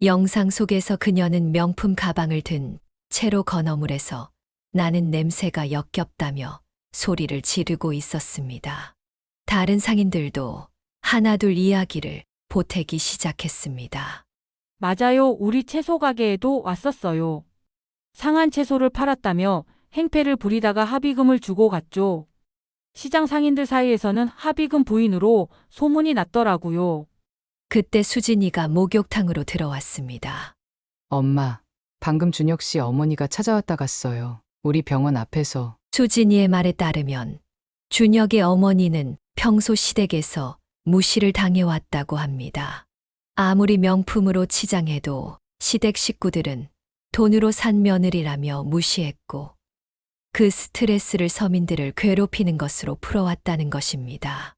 영상 속에서 그녀는 명품 가방을 든 채로 건어물에서 나는 냄새가 역겹다며 소리를 지르고 있었습니다. 다른 상인들도 하나둘 이야기를 보태기 시작했습니다. 맞아요. 우리 채소 가게에도 왔었어요. 상한 채소를 팔았다며 행패를 부리다가 합의금을 주고 갔죠. 시장 상인들 사이에서는 합의금 부인으로 소문이 났더라고요. 그때 수진이가 목욕탕으로 들어왔습니다. 엄마, 방금 준혁 씨 어머니가 찾아왔다 갔어요. 우리 병원 앞에서. 수진이의 말에 따르면 준혁의 어머니는 평소 시댁에서 무시를 당해왔다고 합니다. 아무리 명품으로 치장해도 시댁 식구들은 돈으로 산 며느리라며 무시했고 그 스트레스를 서민들을 괴롭히는 것으로 풀어왔다는 것입니다.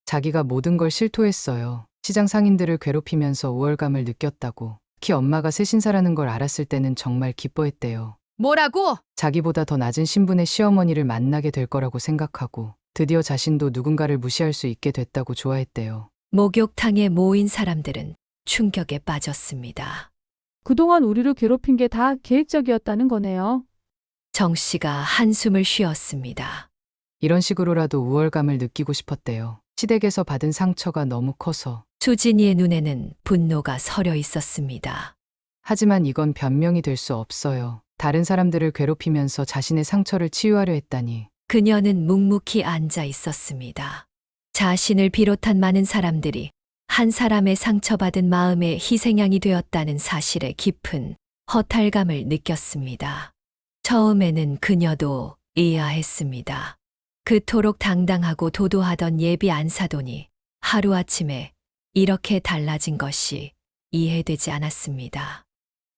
자기가 모든 걸 실토했어요. 시장 상인들을 괴롭히면서 우월감을 느꼈다고. 특히 엄마가 새 신사라는 걸 알았을 때는 정말 기뻐했대요. 뭐라고? 자기보다 더 낮은 신분의 시어머니를 만나게 될 거라고 생각하고 드디어 자신도 누군가를 무시할 수 있게 됐다고 좋아했대요. 목욕탕에 모인 사람들은 충격에 빠졌습니다. 그동안 우리를 괴롭힌 게 다 계획적이었다는 거네요. 정 씨가 한숨을 쉬었습니다. 이런 식으로라도 우월감을 느끼고 싶었대요. 시댁에서 받은 상처가 너무 커서. 수진이의 눈에는 분노가 서려 있었습니다. 하지만 이건 변명이 될 수 없어요. 다른 사람들을 괴롭히면서 자신의 상처를 치유하려 했다니. 그녀는 묵묵히 앉아 있었습니다. 자신을 비롯한 많은 사람들이 한 사람의 상처받은 마음의 희생양이 되었다는 사실에 깊은 허탈감을 느꼈습니다. 처음에는 그녀도 의아했습니다. 그토록 당당하고 도도하던 예비 안사돈이 하루아침에 이렇게 달라진 것이 이해되지 않았습니다.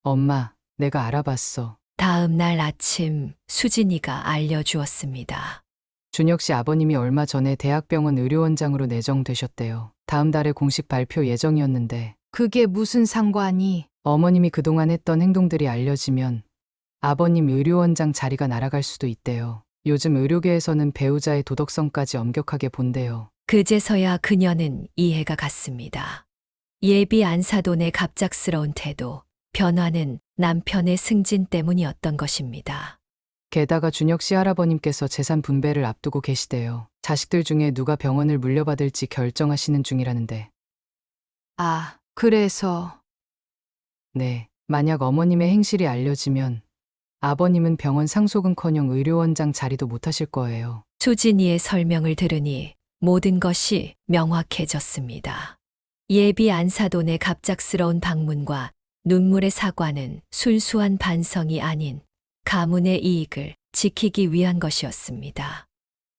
엄마, 내가 알아봤어. 다음 날 아침 수진이가 알려주었습니다. 준혁 씨 아버님이 얼마 전에 대학병원 의료원장으로 내정되셨대요. 다음 달에 공식 발표 예정이었는데. 그게 무슨 상관이? 어머님이 그동안 했던 행동들이 알려지면 아버님 의료원장 자리가 날아갈 수도 있대요. 요즘 의료계에서는 배우자의 도덕성까지 엄격하게 본대요. 그제서야 그녀는 이해가 갔습니다. 예비 안사돈의 갑작스러운 태도, 변화는 남편의 승진 때문이었던 것입니다. 게다가 준혁 씨 할아버님께서 재산 분배를 앞두고 계시대요. 자식들 중에 누가 병원을 물려받을지 결정하시는 중이라는데. 아, 그래서. 네, 만약 어머님의 행실이 알려지면 아버님은 병원 상속은커녕 의료원장 자리도 못하실 거예요. 수진이의 설명을 들으니 모든 것이 명확해졌습니다. 예비 안사돈의 갑작스러운 방문과 눈물의 사과는 순수한 반성이 아닌 가문의 이익을 지키기 위한 것이었습니다.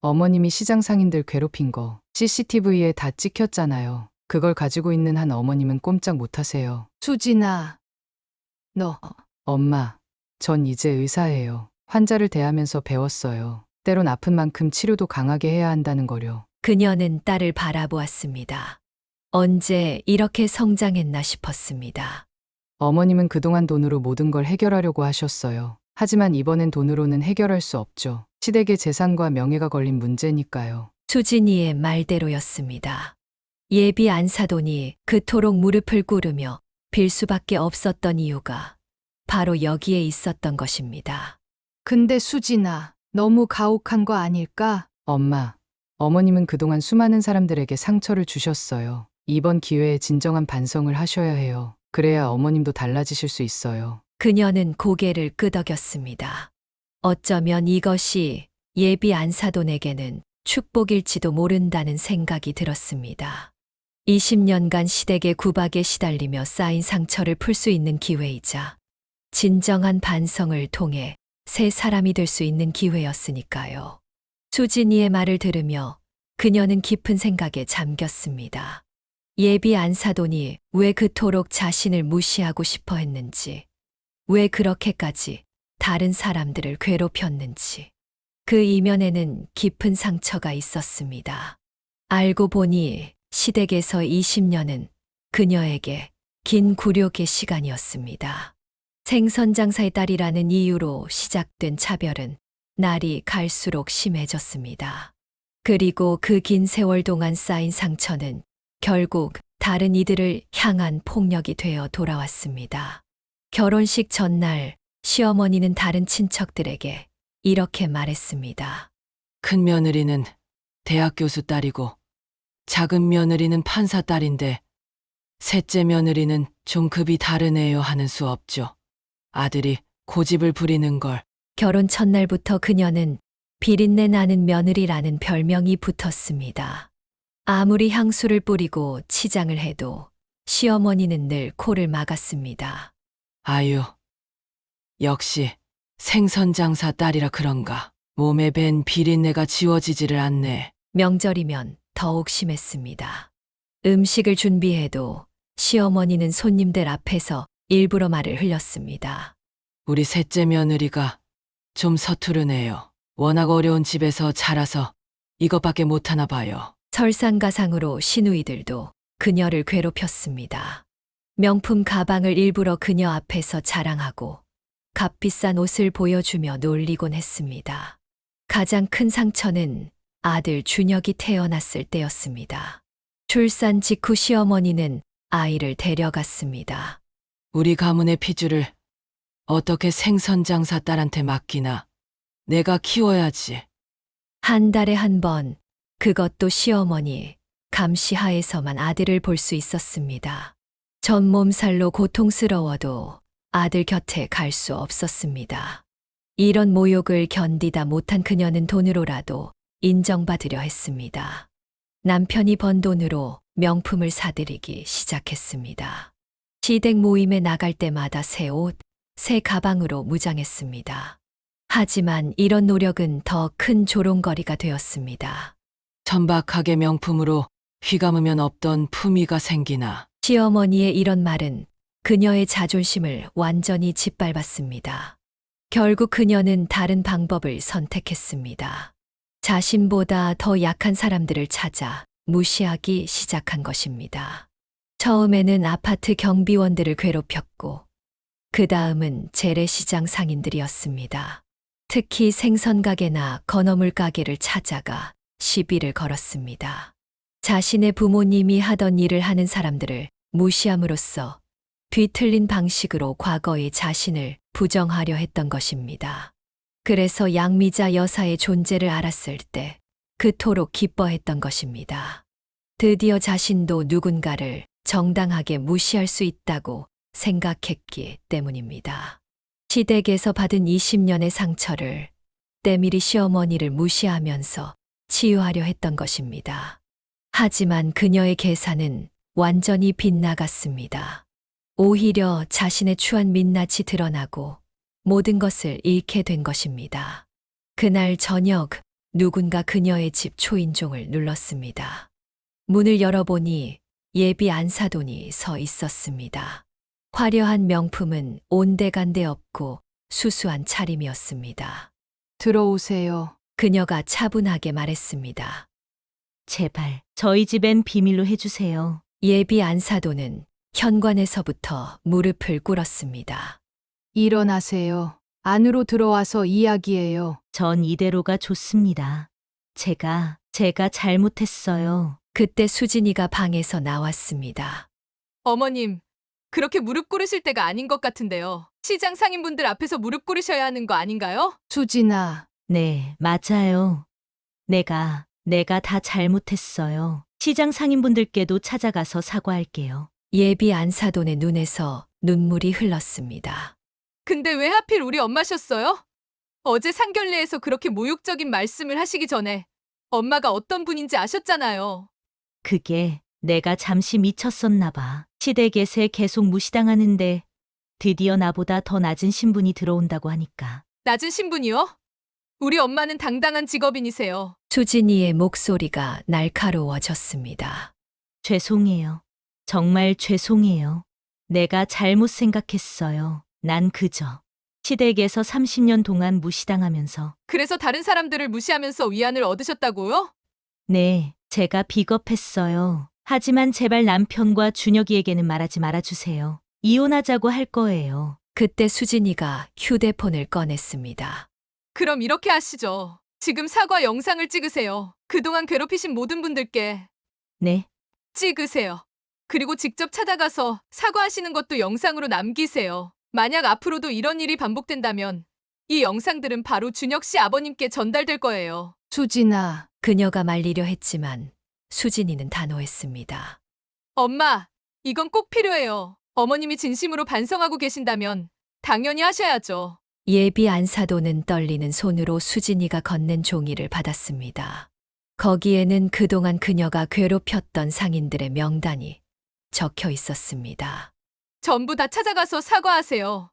어머님이 시장 상인들 괴롭힌 거 CCTV에 다 찍혔잖아요. 그걸 가지고 있는 한 어머님은 꼼짝 못하세요. 수진아, 너. 엄마, 전 이제 의사예요. 환자를 대하면서 배웠어요. 때론 아픈 만큼 치료도 강하게 해야 한다는 거요. 그녀는 딸을 바라보았습니다. 언제 이렇게 성장했나 싶었습니다. 어머님은 그동안 돈으로 모든 걸 해결하려고 하셨어요. 하지만 이번엔 돈으로는 해결할 수 없죠. 시댁의 재산과 명예가 걸린 문제니까요. 수진이의 말대로였습니다. 예비 안사돈이 그토록 무릎을 꿇으며 빌 수밖에 없었던 이유가 바로 여기에 있었던 것입니다. 근데 수진아, 너무 가혹한 거 아닐까? 엄마, 어머님은 그동안 수많은 사람들에게 상처를 주셨어요. 이번 기회에 진정한 반성을 하셔야 해요. 그래야 어머님도 달라지실 수 있어요. 그녀는 고개를 끄덕였습니다. 어쩌면 이것이 예비 안사돈에게는 축복일지도 모른다는 생각이 들었습니다. 20년간 시댁의 구박에 시달리며 쌓인 상처를 풀 수 있는 기회이자 진정한 반성을 통해 새 사람이 될 수 있는 기회였으니까요. 수진이의 말을 들으며 그녀는 깊은 생각에 잠겼습니다. 예비 안사돈이 왜 그토록 자신을 무시하고 싶어 했는지, 왜 그렇게까지 다른 사람들을 괴롭혔는지, 그 이면에는 깊은 상처가 있었습니다. 알고 보니 시댁에서 20년은 그녀에게 긴 굴욕의 시간이었습니다. 생선장사의 딸이라는 이유로 시작된 차별은 날이 갈수록 심해졌습니다. 그리고 그 긴 세월 동안 쌓인 상처는 결국 다른 이들을 향한 폭력이 되어 돌아왔습니다. 결혼식 전날 시어머니는 다른 친척들에게 이렇게 말했습니다. 큰 며느리는 대학 교수 딸이고 작은 며느리는 판사 딸인데 셋째 며느리는 좀 급이 다르네요 하는 수 없죠. 아들이 고집을 부리는 걸. 결혼 첫날부터 그녀는 비린내 나는 며느리라는 별명이 붙었습니다. 아무리 향수를 뿌리고 치장을 해도 시어머니는 늘 코를 막았습니다. 아유, 역시 생선장사 딸이라 그런가. 몸에 밴 비린내가 지워지지를 않네. 명절이면 더욱 심했습니다. 음식을 준비해도 시어머니는 손님들 앞에서 일부러 말을 흘렸습니다. 우리 셋째 며느리가 좀 서투르네요. 워낙 어려운 집에서 자라서 이것밖에 못하나 봐요. 설상가상으로 시누이들도 그녀를 괴롭혔습니다. 명품 가방을 일부러 그녀 앞에서 자랑하고 값비싼 옷을 보여주며 놀리곤 했습니다. 가장 큰 상처는 아들 준혁이 태어났을 때였습니다. 출산 직후 시어머니는 아이를 데려갔습니다. 우리 가문의 피줄을 어떻게 생선장사 딸한테 맡기나. 내가 키워야지. 한 달에 한 번, 그것도 시어머니 감시하에서만 아들을 볼 수 있었습니다. 전 몸살로 고통스러워도 아들 곁에 갈 수 없었습니다. 이런 모욕을 견디다 못한 그녀는 돈으로라도 인정받으려 했습니다. 남편이 번 돈으로 명품을 사들이기 시작했습니다. 시댁 모임에 나갈 때마다 새 옷, 새 가방으로 무장했습니다. 하지만 이런 노력은 더 큰 조롱거리가 되었습니다. 천박하게 명품으로 휘감으면 없던 품위가 생기나. 시어머니의 이런 말은 그녀의 자존심을 완전히 짓밟았습니다. 결국 그녀는 다른 방법을 선택했습니다. 자신보다 더 약한 사람들을 찾아 무시하기 시작한 것입니다. 처음에는 아파트 경비원들을 괴롭혔고, 그 다음은 재래시장 상인들이었습니다. 특히 생선가게나 건어물 가게를 찾아가 시비를 걸었습니다. 자신의 부모님이 하던 일을 하는 사람들을 무시함으로써 뒤틀린 방식으로 과거의 자신을 부정하려 했던 것입니다. 그래서 양미자 여사의 존재를 알았을 때 그토록 기뻐했던 것입니다. 드디어 자신도 누군가를 정당하게 무시할 수 있다고 생각했기 때문입니다. 시댁에서 받은 20년의 상처를 때밀이 시어머니를 무시하면서 치유하려 했던 것입니다. 하지만 그녀의 계산은 완전히 빗나갔습니다. 오히려 자신의 추한 민낯이 드러나고 모든 것을 잃게 된 것입니다. 그날 저녁 누군가 그녀의 집 초인종을 눌렀습니다. 문을 열어보니 예비 안사돈이 서 있었습니다. 화려한 명품은 온데간데 없고 수수한 차림이었습니다. 들어오세요. 그녀가 차분하게 말했습니다. 제발 저희 집엔 비밀로 해주세요. 예비 안사돈은 현관에서부터 무릎을 꿇었습니다. 일어나세요. 안으로 들어와서 이야기해요. 전 이대로가 좋습니다. 제가 잘못했어요. 그때 수진이가 방에서 나왔습니다. 어머님, 그렇게 무릎 꿇으실 때가 아닌 것 같은데요. 시장 상인분들 앞에서 무릎 꿇으셔야 하는 거 아닌가요? 수진아, 네, 맞아요. 내가 다 잘못했어요. 시장 상인분들께도 찾아가서 사과할게요. 예비 안사돈의 눈에서 눈물이 흘렀습니다. 근데 왜 하필 우리 엄마셨어요? 어제 상견례에서 그렇게 모욕적인 말씀을 하시기 전에 엄마가 어떤 분인지 아셨잖아요. 그게 내가 잠시 미쳤었나 봐. 시댁에서 계속 무시당하는데 드디어 나보다 더 낮은 신분이 들어온다고 하니까. 낮은 신분이요? 우리 엄마는 당당한 직업인이세요. 수진이의 목소리가 날카로워졌습니다. 죄송해요. 정말 죄송해요. 내가 잘못 생각했어요. 난 그저 시댁에서 30년 동안 무시당하면서. 그래서 다른 사람들을 무시하면서 위안을 얻으셨다고요? 네, 제가 비겁했어요. 하지만 제발 남편과 준혁이에게는 말하지 말아주세요. 이혼하자고 할 거예요. 그때 수진이가 휴대폰을 꺼냈습니다. 그럼 이렇게 하시죠. 지금 사과 영상을 찍으세요. 그동안 괴롭히신 모든 분들께 네, 찍으세요. 그리고 직접 찾아가서 사과하시는 것도 영상으로 남기세요. 만약 앞으로도 이런 일이 반복된다면 이 영상들은 바로 준혁 씨 아버님께 전달될 거예요. 수진아. 그녀가 말리려 했지만 수진이는 단호했습니다. 엄마, 이건 꼭 필요해요. 어머님이 진심으로 반성하고 계신다면 당연히 하셔야죠. 예비 안사돈은 떨리는 손으로 수진이가 건넨 종이를 받았습니다. 거기에는 그동안 그녀가 괴롭혔던 상인들의 명단이 적혀 있었습니다. 전부 다 찾아가서 사과하세요.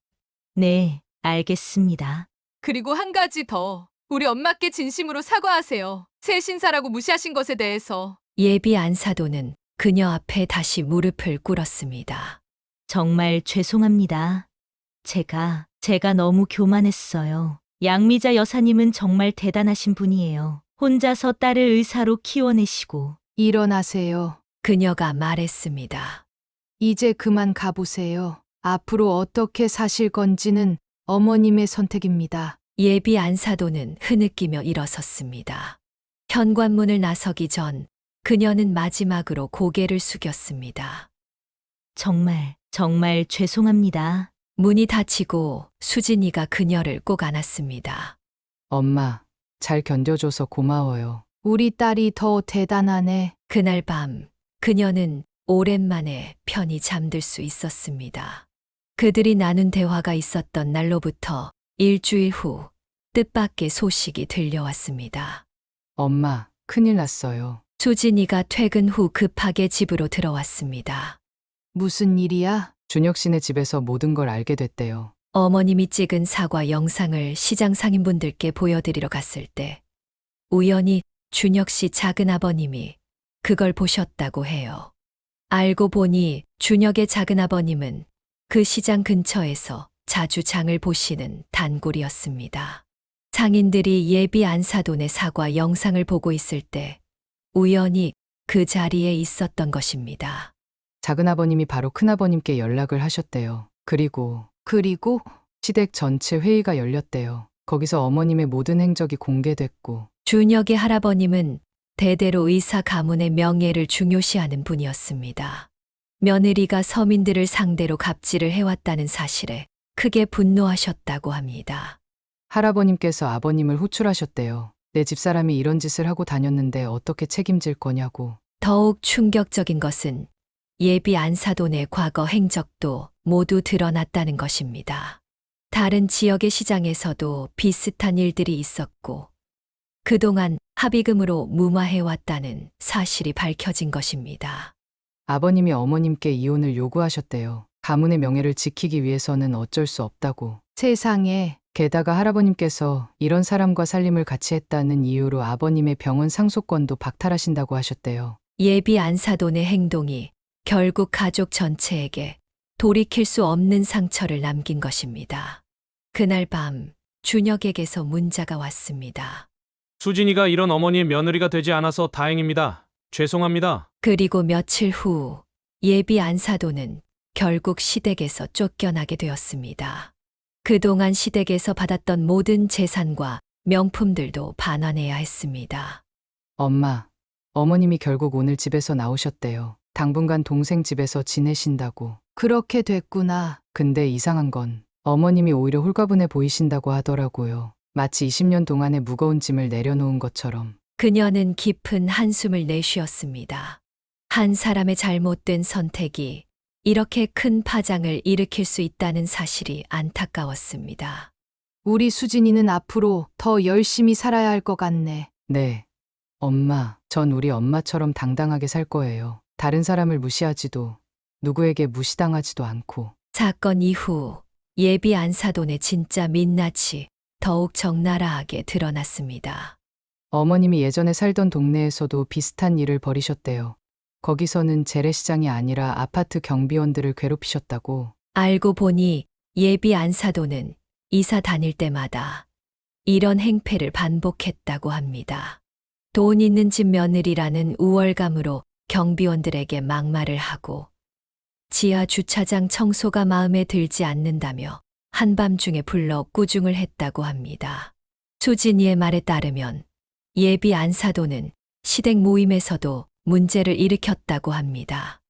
네, 알겠습니다. 그리고 한 가지 더. 우리 엄마께 진심으로 사과하세요. 새 신사라고 무시하신 것에 대해서. 예비 안사돈은 그녀 앞에 다시 무릎을 꿇었습니다. 정말 죄송합니다. 제가 너무 교만했어요. 양미자 여사님은 정말 대단하신 분이에요. 혼자서 딸을 의사로 키워내시고. 일어나세요. 그녀가 말했습니다. 이제 그만 가보세요. 앞으로 어떻게 사실 건지는 어머님의 선택입니다. 예비 안사돈은 흐느끼며 일어섰습니다. 현관문을 나서기 전 그녀는 마지막으로 고개를 숙였습니다. 정말 죄송합니다. 문이 닫히고 수진이가 그녀를 꼭 안았습니다. 엄마, 잘 견뎌줘서 고마워요. 우리 딸이 더 대단하네. 그날 밤 그녀는 오랜만에 편히 잠들 수 있었습니다. 그들이 나눈 대화가 있었던 날로부터 일주일 후 뜻밖의 소식이 들려왔습니다. 엄마, 큰일 났어요. 수진이가 퇴근 후 급하게 집으로 들어왔습니다. 무슨 일이야? 준혁 씨네 집에서 모든 걸 알게 됐대요. 어머님이 찍은 사과 영상을 시장 상인분들께 보여드리러 갔을 때 우연히 준혁 씨 작은 아버님이 그걸 보셨다고 해요. 알고 보니 준혁의 작은 아버님은 그 시장 근처에서 자주 장을 보시는 단골이었습니다. 상인들이 예비 안사돈의 사과 영상을 보고 있을 때 우연히 그 자리에 있었던 것입니다. 작은아버님이 바로 큰아버님께 연락을 하셨대요. 그리고 시댁 전체 회의가 열렸대요. 거기서 어머님의 모든 행적이 공개됐고 준혁의 할아버님은 대대로 의사 가문의 명예를 중요시하는 분이었습니다. 며느리가 서민들을 상대로 갑질을 해왔다는 사실에 크게 분노하셨다고 합니다. 할아버님께서 아버님을 호출하셨대요. 내 집사람이 이런 짓을 하고 다녔는데 어떻게 책임질 거냐고. 더욱 충격적인 것은 예비 안사돈의 과거 행적도 모두 드러났다는 것입니다. 다른 지역의 시장에서도 비슷한 일들이 있었고 그동안 합의금으로 무마해왔다는 사실이 밝혀진 것입니다. 아버님이 어머님께 이혼을 요구하셨대요. 가문의 명예를 지키기 위해서는 어쩔 수 없다고. 세상에. 게다가 할아버님께서 이런 사람과 살림을 같이 했다는 이유로 아버님의 병원 상속권도 박탈하신다고 하셨대요. 예비 안사돈의 행동이 결국 가족 전체에게 돌이킬 수 없는 상처를 남긴 것입니다. 그날 밤 준혁에게서 문자가 왔습니다. 수진이가 이런 어머니의 며느리가 되지 않아서 다행입니다. 죄송합니다. 그리고 며칠 후 예비 안사돈은 결국 시댁에서 쫓겨나게 되었습니다. 그동안 시댁에서 받았던 모든 재산과 명품들도 반환해야 했습니다. 엄마, 어머님이 결국 오늘 집에서 나오셨대요. 당분간 동생 집에서 지내신다고. 그렇게 됐구나. 근데 이상한 건 어머님이 오히려 홀가분해 보이신다고 하더라고요. 마치 20년 동안의 무거운 짐을 내려놓은 것처럼. 그녀는 깊은 한숨을 내쉬었습니다. 한 사람의 잘못된 선택이 이렇게 큰 파장을 일으킬 수 있다는 사실이 안타까웠습니다. 우리 수진이는 앞으로 더 열심히 살아야 할 것 같네. 네. 엄마, 전 우리 엄마처럼 당당하게 살 거예요. 다른 사람을 무시하지도 누구에게 무시당하지도 않고. 사건 이후 예비 안사돈의 진짜 민낯이 더욱 적나라하게 드러났습니다. 어머님이 예전에 살던 동네에서도 비슷한 일을 벌이셨대요. 거기서는 재래시장이 아니라 아파트 경비원들을 괴롭히셨다고. 알고 보니 예비 안사돈은 이사 다닐 때마다 이런 행패를 반복했다고 합니다. 돈 있는 집 며느리라는 우월감으로 경비원들에게 막말을 하고 지하 주차장 청소가 마음에 들지 않는다며 한밤중에 불러 꾸중을 했다고 합니다. 수진이의 말에 따르면 예비 안사돈은 시댁 모임에서도 문제를 일으켰다고 합니다.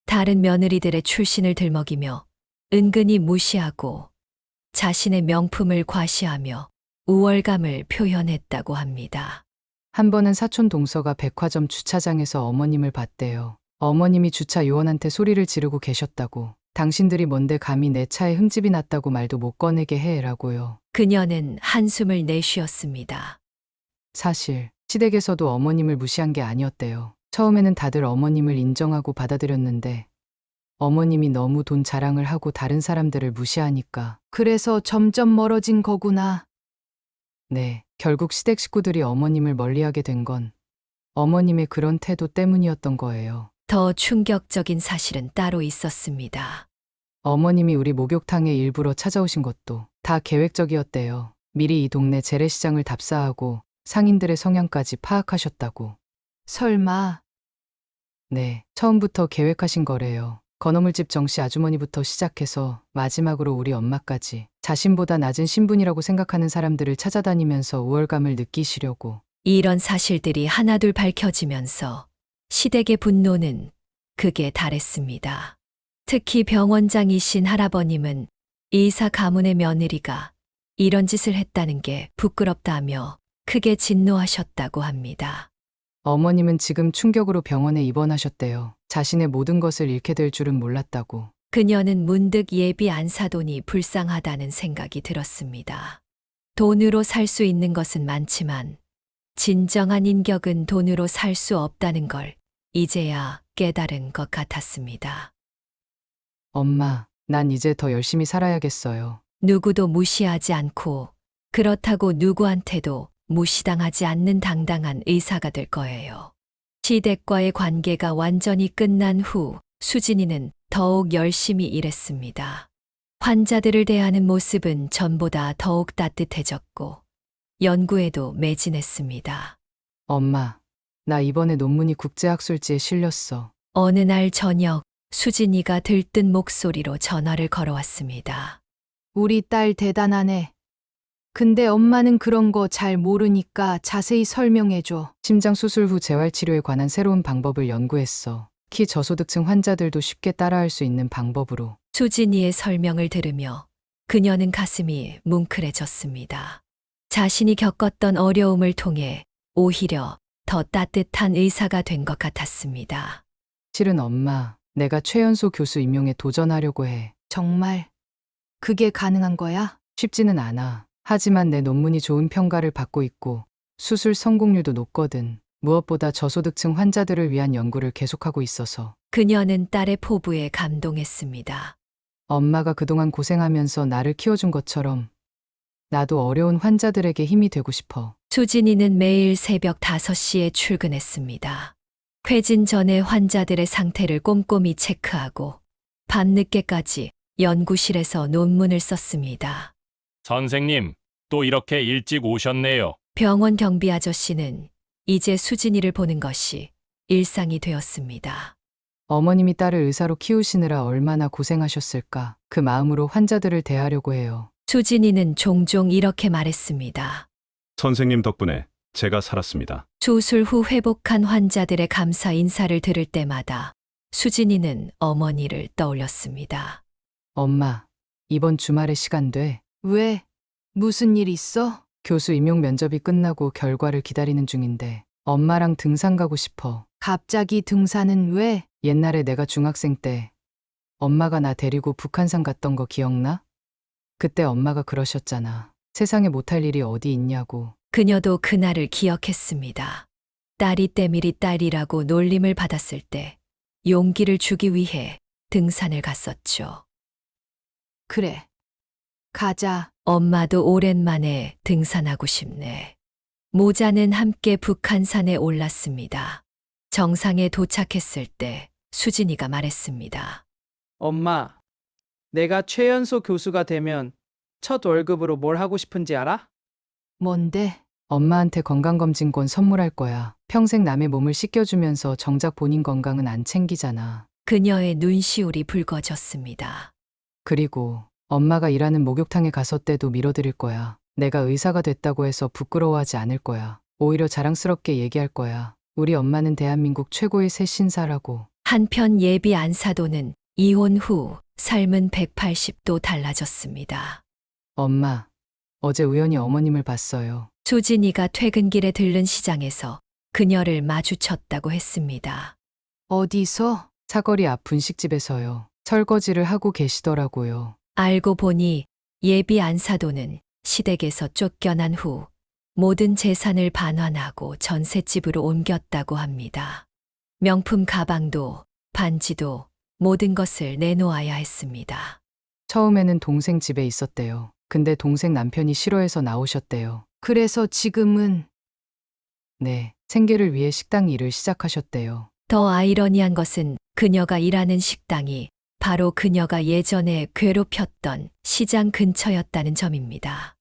다른 며느리들의 출신을 들먹이며 은근히 무시하고 자신의 명품을 과시하며 우월감을 표현했다고 합니다. 한 번은 사촌 동서가 백화점 주차장에서 어머님을 봤대요. 어머님이 주차 요원한테 소리를 지르고 계셨다고. 당신들이 뭔데 감히 내 차에 흠집이 났다고 말도 못 꺼내게 해라고요. 그녀는 한숨을 내쉬었습니다. 사실 시댁에서도 어머님을 무시한 게 아니었대요. 처음에는 다들 어머님을 인정하고 받아들였는데 어머님이 너무 돈 자랑을 하고 다른 사람들을 무시하니까 그래서 점점 멀어진 거구나. 네, 결국 시댁 식구들이 어머님을 멀리하게 된 건 어머님의 그런 태도 때문이었던 거예요. 더 충격적인 사실은 따로 있었습니다. 어머님이 우리 목욕탕에 일부러 찾아오신 것도 다 계획적이었대요. 미리 이 동네 재래시장을 답사하고 상인들의 성향까지 파악하셨다고. 설마. 네, 처음부터 계획하신 거래요. 건어물집 정씨 아주머니부터 시작해서 마지막으로 우리 엄마까지 자신보다 낮은 신분이라고 생각하는 사람들을 찾아다니면서 우월감을 느끼시려고. 이런 사실들이 하나둘 밝혀지면서 시댁의 분노는 극에 달했습니다. 특히 병원장이신 할아버님은 이사 가문의 며느리가 이런 짓을 했다는 게 부끄럽다며 크게 진노하셨다고 합니다. 어머님은 지금 충격으로 병원에 입원하셨대요. 자신의 모든 것을 잃게 될 줄은 몰랐다고. 그녀는 문득 예비 안사돈이 불쌍하다는 생각이 들었습니다. 돈으로 살 수 있는 것은 많지만 진정한 인격은 돈으로 살 수 없다는 걸 이제야 깨달은 것 같았습니다. 엄마, 난 이제 더 열심히 살아야겠어요. 누구도 무시하지 않고 그렇다고 누구한테도 무시당하지 않는 당당한 의사가 될 거예요. 시댁과의 관계가 완전히 끝난 후 수진이는 더욱 열심히 일했습니다. 환자들을 대하는 모습은 전보다 더욱 따뜻해졌고 연구에도 매진했습니다. 엄마, 나 이번에 논문이 국제학술지에 실렸어. 어느 날 저녁 수진이가 들뜬 목소리로 전화를 걸어왔습니다. 우리 딸 대단하네. 근데 엄마는 그런 거 잘 모르니까 자세히 설명해줘. 심장 수술 후 재활치료에 관한 새로운 방법을 연구했어. 키 저소득층 환자들도 쉽게 따라할 수 있는 방법으로. 수진이의 설명을 들으며 그녀는 가슴이 뭉클해졌습니다. 자신이 겪었던 어려움을 통해 오히려 더 따뜻한 의사가 된 것 같았습니다. 실은 엄마, 내가 최연소 교수 임용에 도전하려고 해. 정말? 그게 가능한 거야? 쉽지는 않아. 하지만 내 논문이 좋은 평가를 받고 있고 수술 성공률도 높거든. 무엇보다 저소득층 환자들을 위한 연구를 계속하고 있어서. 그녀는 딸의 포부에 감동했습니다. 엄마가 그동안 고생하면서 나를 키워준 것처럼 나도 어려운 환자들에게 힘이 되고 싶어. 수진이는 매일 새벽 5시에 출근했습니다. 퇴진 전에 환자들의 상태를 꼼꼼히 체크하고 밤늦게까지 연구실에서 논문을 썼습니다. 선생님, 또 이렇게 일찍 오셨네요. 병원 경비 아저씨는 이제 수진이를 보는 것이 일상이 되었습니다. 어머님이 딸을 의사로 키우시느라 얼마나 고생하셨을까. 그 마음으로 환자들을 대하려고 해요. 수진이는 종종 이렇게 말했습니다. 선생님 덕분에 제가 살았습니다. 수술 후 회복한 환자들의 감사 인사를 들을 때마다 수진이는 어머니를 떠올렸습니다. 엄마, 이번 주말에 시간 돼? 왜? 무슨 일 있어? 교수 임용 면접이 끝나고 결과를 기다리는 중인데 엄마랑 등산 가고 싶어. 갑자기 등산은 왜? 옛날에 내가 중학생 때 엄마가 나 데리고 북한산 갔던 거 기억나? 그때 엄마가 그러셨잖아. 세상에 못할 일이 어디 있냐고. 그녀도 그날을 기억했습니다. 딸이 때밀이 딸이라고 놀림을 받았을 때 용기를 주기 위해 등산을 갔었죠. 그래. 가자. 엄마도 오랜만에 등산하고 싶네. 모자는 함께 북한산에 올랐습니다. 정상에 도착했을 때 수진이가 말했습니다. 엄마, 내가 최연소 교수가 되면 첫 월급으로 뭘 하고 싶은지 알아? 뭔데? 엄마한테 건강검진권 선물할 거야. 평생 남의 몸을 씻겨주면서 정작 본인 건강은 안 챙기잖아. 그녀의 눈시울이 붉어졌습니다. 그리고 엄마가 일하는 목욕탕에 가서 때도 밀어드릴 거야. 내가 의사가 됐다고 해서 부끄러워하지 않을 거야. 오히려 자랑스럽게 얘기할 거야. 우리 엄마는 대한민국 최고의 새신사라고. 한편 예비 안사도는 이혼 후 삶은 180도 달라졌습니다. 엄마, 어제 우연히 어머님을 봤어요. 수진이가 퇴근길에 들른 시장에서 그녀를 마주쳤다고 했습니다. 어디서? 사거리 앞 분식집에서요. 설거지를 하고 계시더라고요. 알고 보니 예비 안사도는 시댁에서 쫓겨난 후 모든 재산을 반환하고 전셋집으로 옮겼다고 합니다. 명품 가방도 반지도 모든 것을 내놓아야 했습니다. 처음에는 동생 집에 있었대요. 근데 동생 남편이 싫어해서 나오셨대요. 그래서 지금은 네, 생계를 위해 식당 일을 시작하셨대요. 더 아이러니한 것은 그녀가 일하는 식당이 바로 그녀가 예전에 괴롭혔던 시장 근처였다는 점입니다.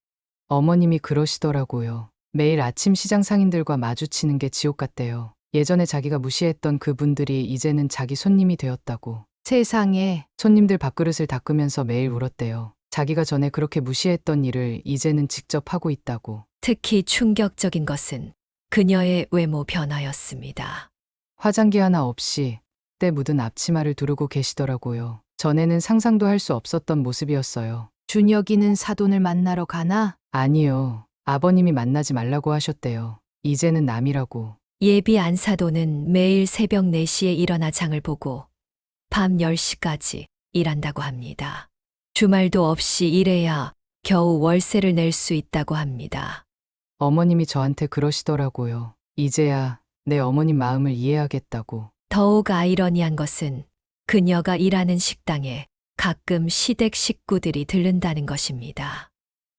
어머님이 그러시더라고요. 매일 아침 시장 상인들과 마주치는 게 지옥 같대요. 예전에 자기가 무시했던 그분들이 이제는 자기 손님이 되었다고. 세상에, 손님들 밥그릇을 닦으면서 매일 울었대요. 자기가 전에 그렇게 무시했던 일을 이제는 직접 하고 있다고. 특히 충격적인 것은 그녀의 외모 변화였습니다. 화장기 하나 없이 때 묻은 앞치마를 두르고 계시더라고요. 전에는 상상도 할 수 없었던 모습이었어요. 준혁이는 사돈을 만나러 가나? 아니요. 아버님이 만나지 말라고 하셨대요. 이제는 남이라고. 예비 안사도는 매일 새벽 4시에 일어나 장을 보고 밤 10시까지 일한다고 합니다. 주말도 없이 일해야 겨우 월세를 낼 수 있다고 합니다. 어머님이 저한테 그러시더라고요. 이제야 내 어머님 마음을 이해하겠다고. 더욱 아이러니한 것은 그녀가 일하는 식당에 가끔 시댁 식구들이 들른다는 것입니다.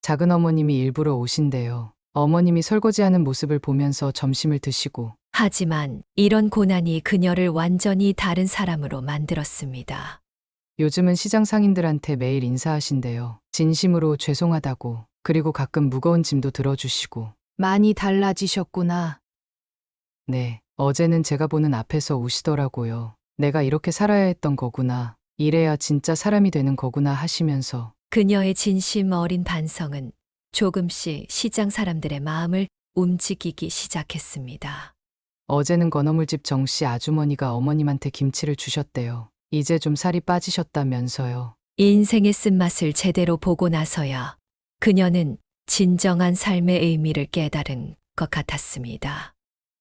작은 어머님이 일부러 오신대요. 어머님이 설거지하는 모습을 보면서 점심을 드시고. 하지만 이런 고난이 그녀를 완전히 다른 사람으로 만들었습니다. 요즘은 시장 상인들한테 매일 인사하신대요. 진심으로 죄송하다고. 그리고 가끔 무거운 짐도 들어주시고. 많이 달라지셨구나. 네, 어제는 제가 보는 앞에서 우시더라고요. 내가 이렇게 살아야 했던 거구나. 이래야 진짜 사람이 되는 거구나 하시면서. 그녀의 진심 어린 반성은 조금씩 시장 사람들의 마음을 움직이기 시작했습니다. 어제는 건어물집 정씨 아주머니가 어머님한테 김치를 주셨대요. 이제 좀 살이 빠지셨다면서요. 인생의 쓴맛을 제대로 보고 나서야 그녀는 진정한 삶의 의미를 깨달은 것 같았습니다.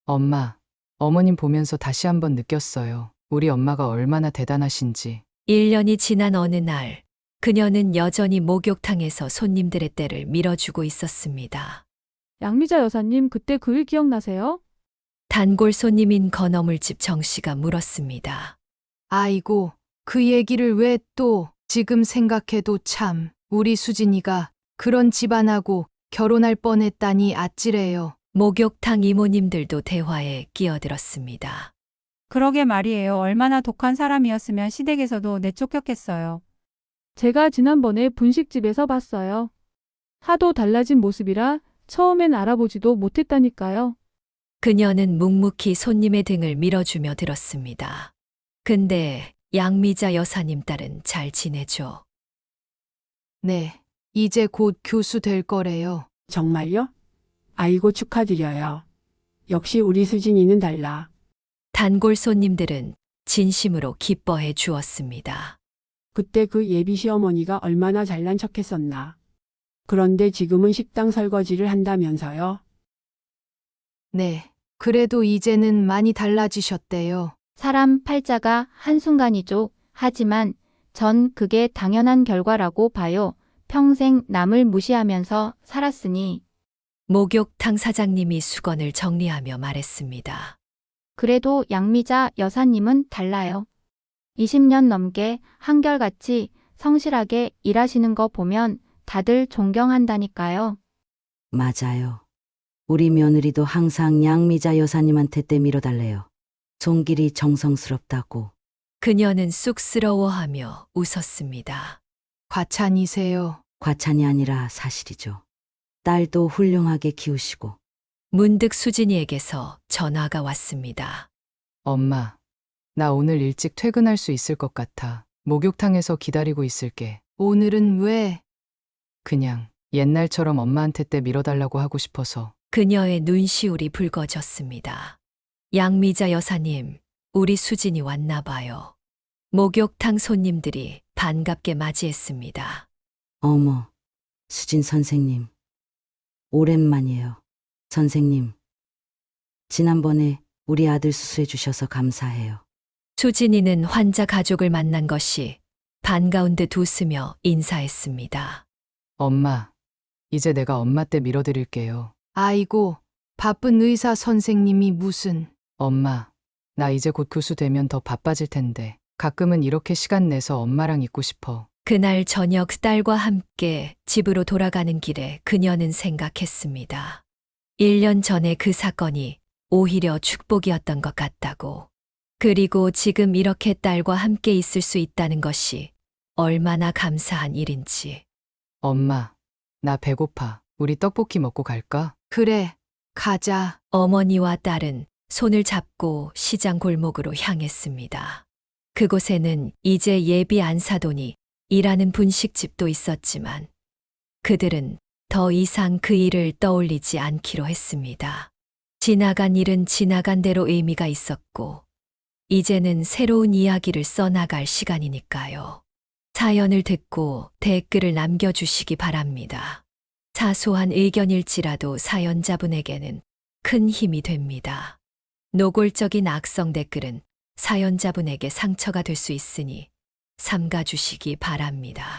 엄마, 어머님 보면서 다시 한번 느꼈어요. 우리 엄마가 얼마나 대단하신지. 1년이 지난 어느 날 그녀는 여전히 목욕탕에서 손님들의 때를 밀어주고 있었습니다. 양미자 여사님 그때 그 일 기억나세요? 단골 손님인 건어물집 정씨가 물었습니다. 아이고, 그 얘기를 왜 또, 지금 생각해도 참, 우리 수진이가 그런 집안하고 결혼할 뻔했다니 아찔해요. 목욕탕 이모님들도 대화에 끼어들었습니다. 그러게 말이에요. 얼마나 독한 사람이었으면 시댁에서도 내쫓겼겠어요. 제가 지난번에 분식집에서 봤어요. 하도 달라진 모습이라 처음엔 알아보지도 못했다니까요. 그녀는 묵묵히 손님의 등을 밀어주며 들었습니다. 근데 양미자 여사님 딸은 잘 지내죠? 네, 이제 곧 교수 될 거래요. 정말요? 아이고 축하드려요. 역시 우리 수진이는 달라. 단골 손님들은 진심으로 기뻐해 주었습니다. 그때 그 예비 시어머니가 얼마나 잘난 척했었나. 그런데 지금은 식당 설거지를 한다면서요? 네, 그래도 이제는 많이 달라지셨대요. 사람 팔자가 한순간이죠. 하지만 전 그게 당연한 결과라고 봐요. 평생 남을 무시하면서 살았으니. 목욕탕 사장님이 수건을 정리하며 말했습니다. 그래도 양미자 여사님은 달라요. 20년 넘게 한결같이 성실하게 일하시는 거 보면 다들 존경한다니까요. 맞아요. 우리 며느리도 항상 양미자 여사님한테 때 밀어달래요. 손길이 정성스럽다고. 그녀는 쑥스러워하며 웃었습니다. 과찬이세요. 과찬이 아니라 사실이죠. 딸도 훌륭하게 키우시고. 문득 수진이에게서 전화가 왔습니다. 엄마, 나 오늘 일찍 퇴근할 수 있을 것 같아. 목욕탕에서 기다리고 있을게. 오늘은 왜? 그냥 옛날처럼 엄마한테 때 밀어달라고 하고 싶어서. 그녀의 눈시울이 붉어졌습니다. 양미자 여사님, 우리 수진이 왔나 봐요. 목욕탕 손님들이 반갑게 맞이했습니다. 어머, 수진 선생님. 오랜만이에요. 선생님. 지난번에 우리 아들 수술해 주셔서 감사해요. 수진이는 환자 가족을 만난 것이 반가운 듯 웃으며 인사했습니다. 엄마, 이제 내가 엄마 때 밀어드릴게요. 아이고, 바쁜 의사 선생님이 무슨. 엄마, 나 이제 곧 교수 되면 더 바빠질 텐데 가끔은 이렇게 시간 내서 엄마랑 있고 싶어. 그날 저녁 딸과 함께 집으로 돌아가는 길에 그녀는 생각했습니다. 1년 전에 그 사건이 오히려 축복이었던 것 같다고. 그리고 지금 이렇게 딸과 함께 있을 수 있다는 것이 얼마나 감사한 일인지. 엄마, 나 배고파. 우리 떡볶이 먹고 갈까? 그래, 가자. 어머니와 딸은 손을 잡고 시장 골목으로 향했습니다. 그곳에는 이제 예비 안사돈이 일하는 분식집도 있었지만 그들은 더 이상 그 일을 떠올리지 않기로 했습니다. 지나간 일은 지나간 대로 의미가 있었고 이제는 새로운 이야기를 써나갈 시간이니까요. 사연을 듣고 댓글을 남겨주시기 바랍니다. 사소한 의견일지라도 사연자분에게는 큰 힘이 됩니다. 노골적인 악성 댓글은 사연자분에게 상처가 될 수 있으니 삼가 주시기 바랍니다.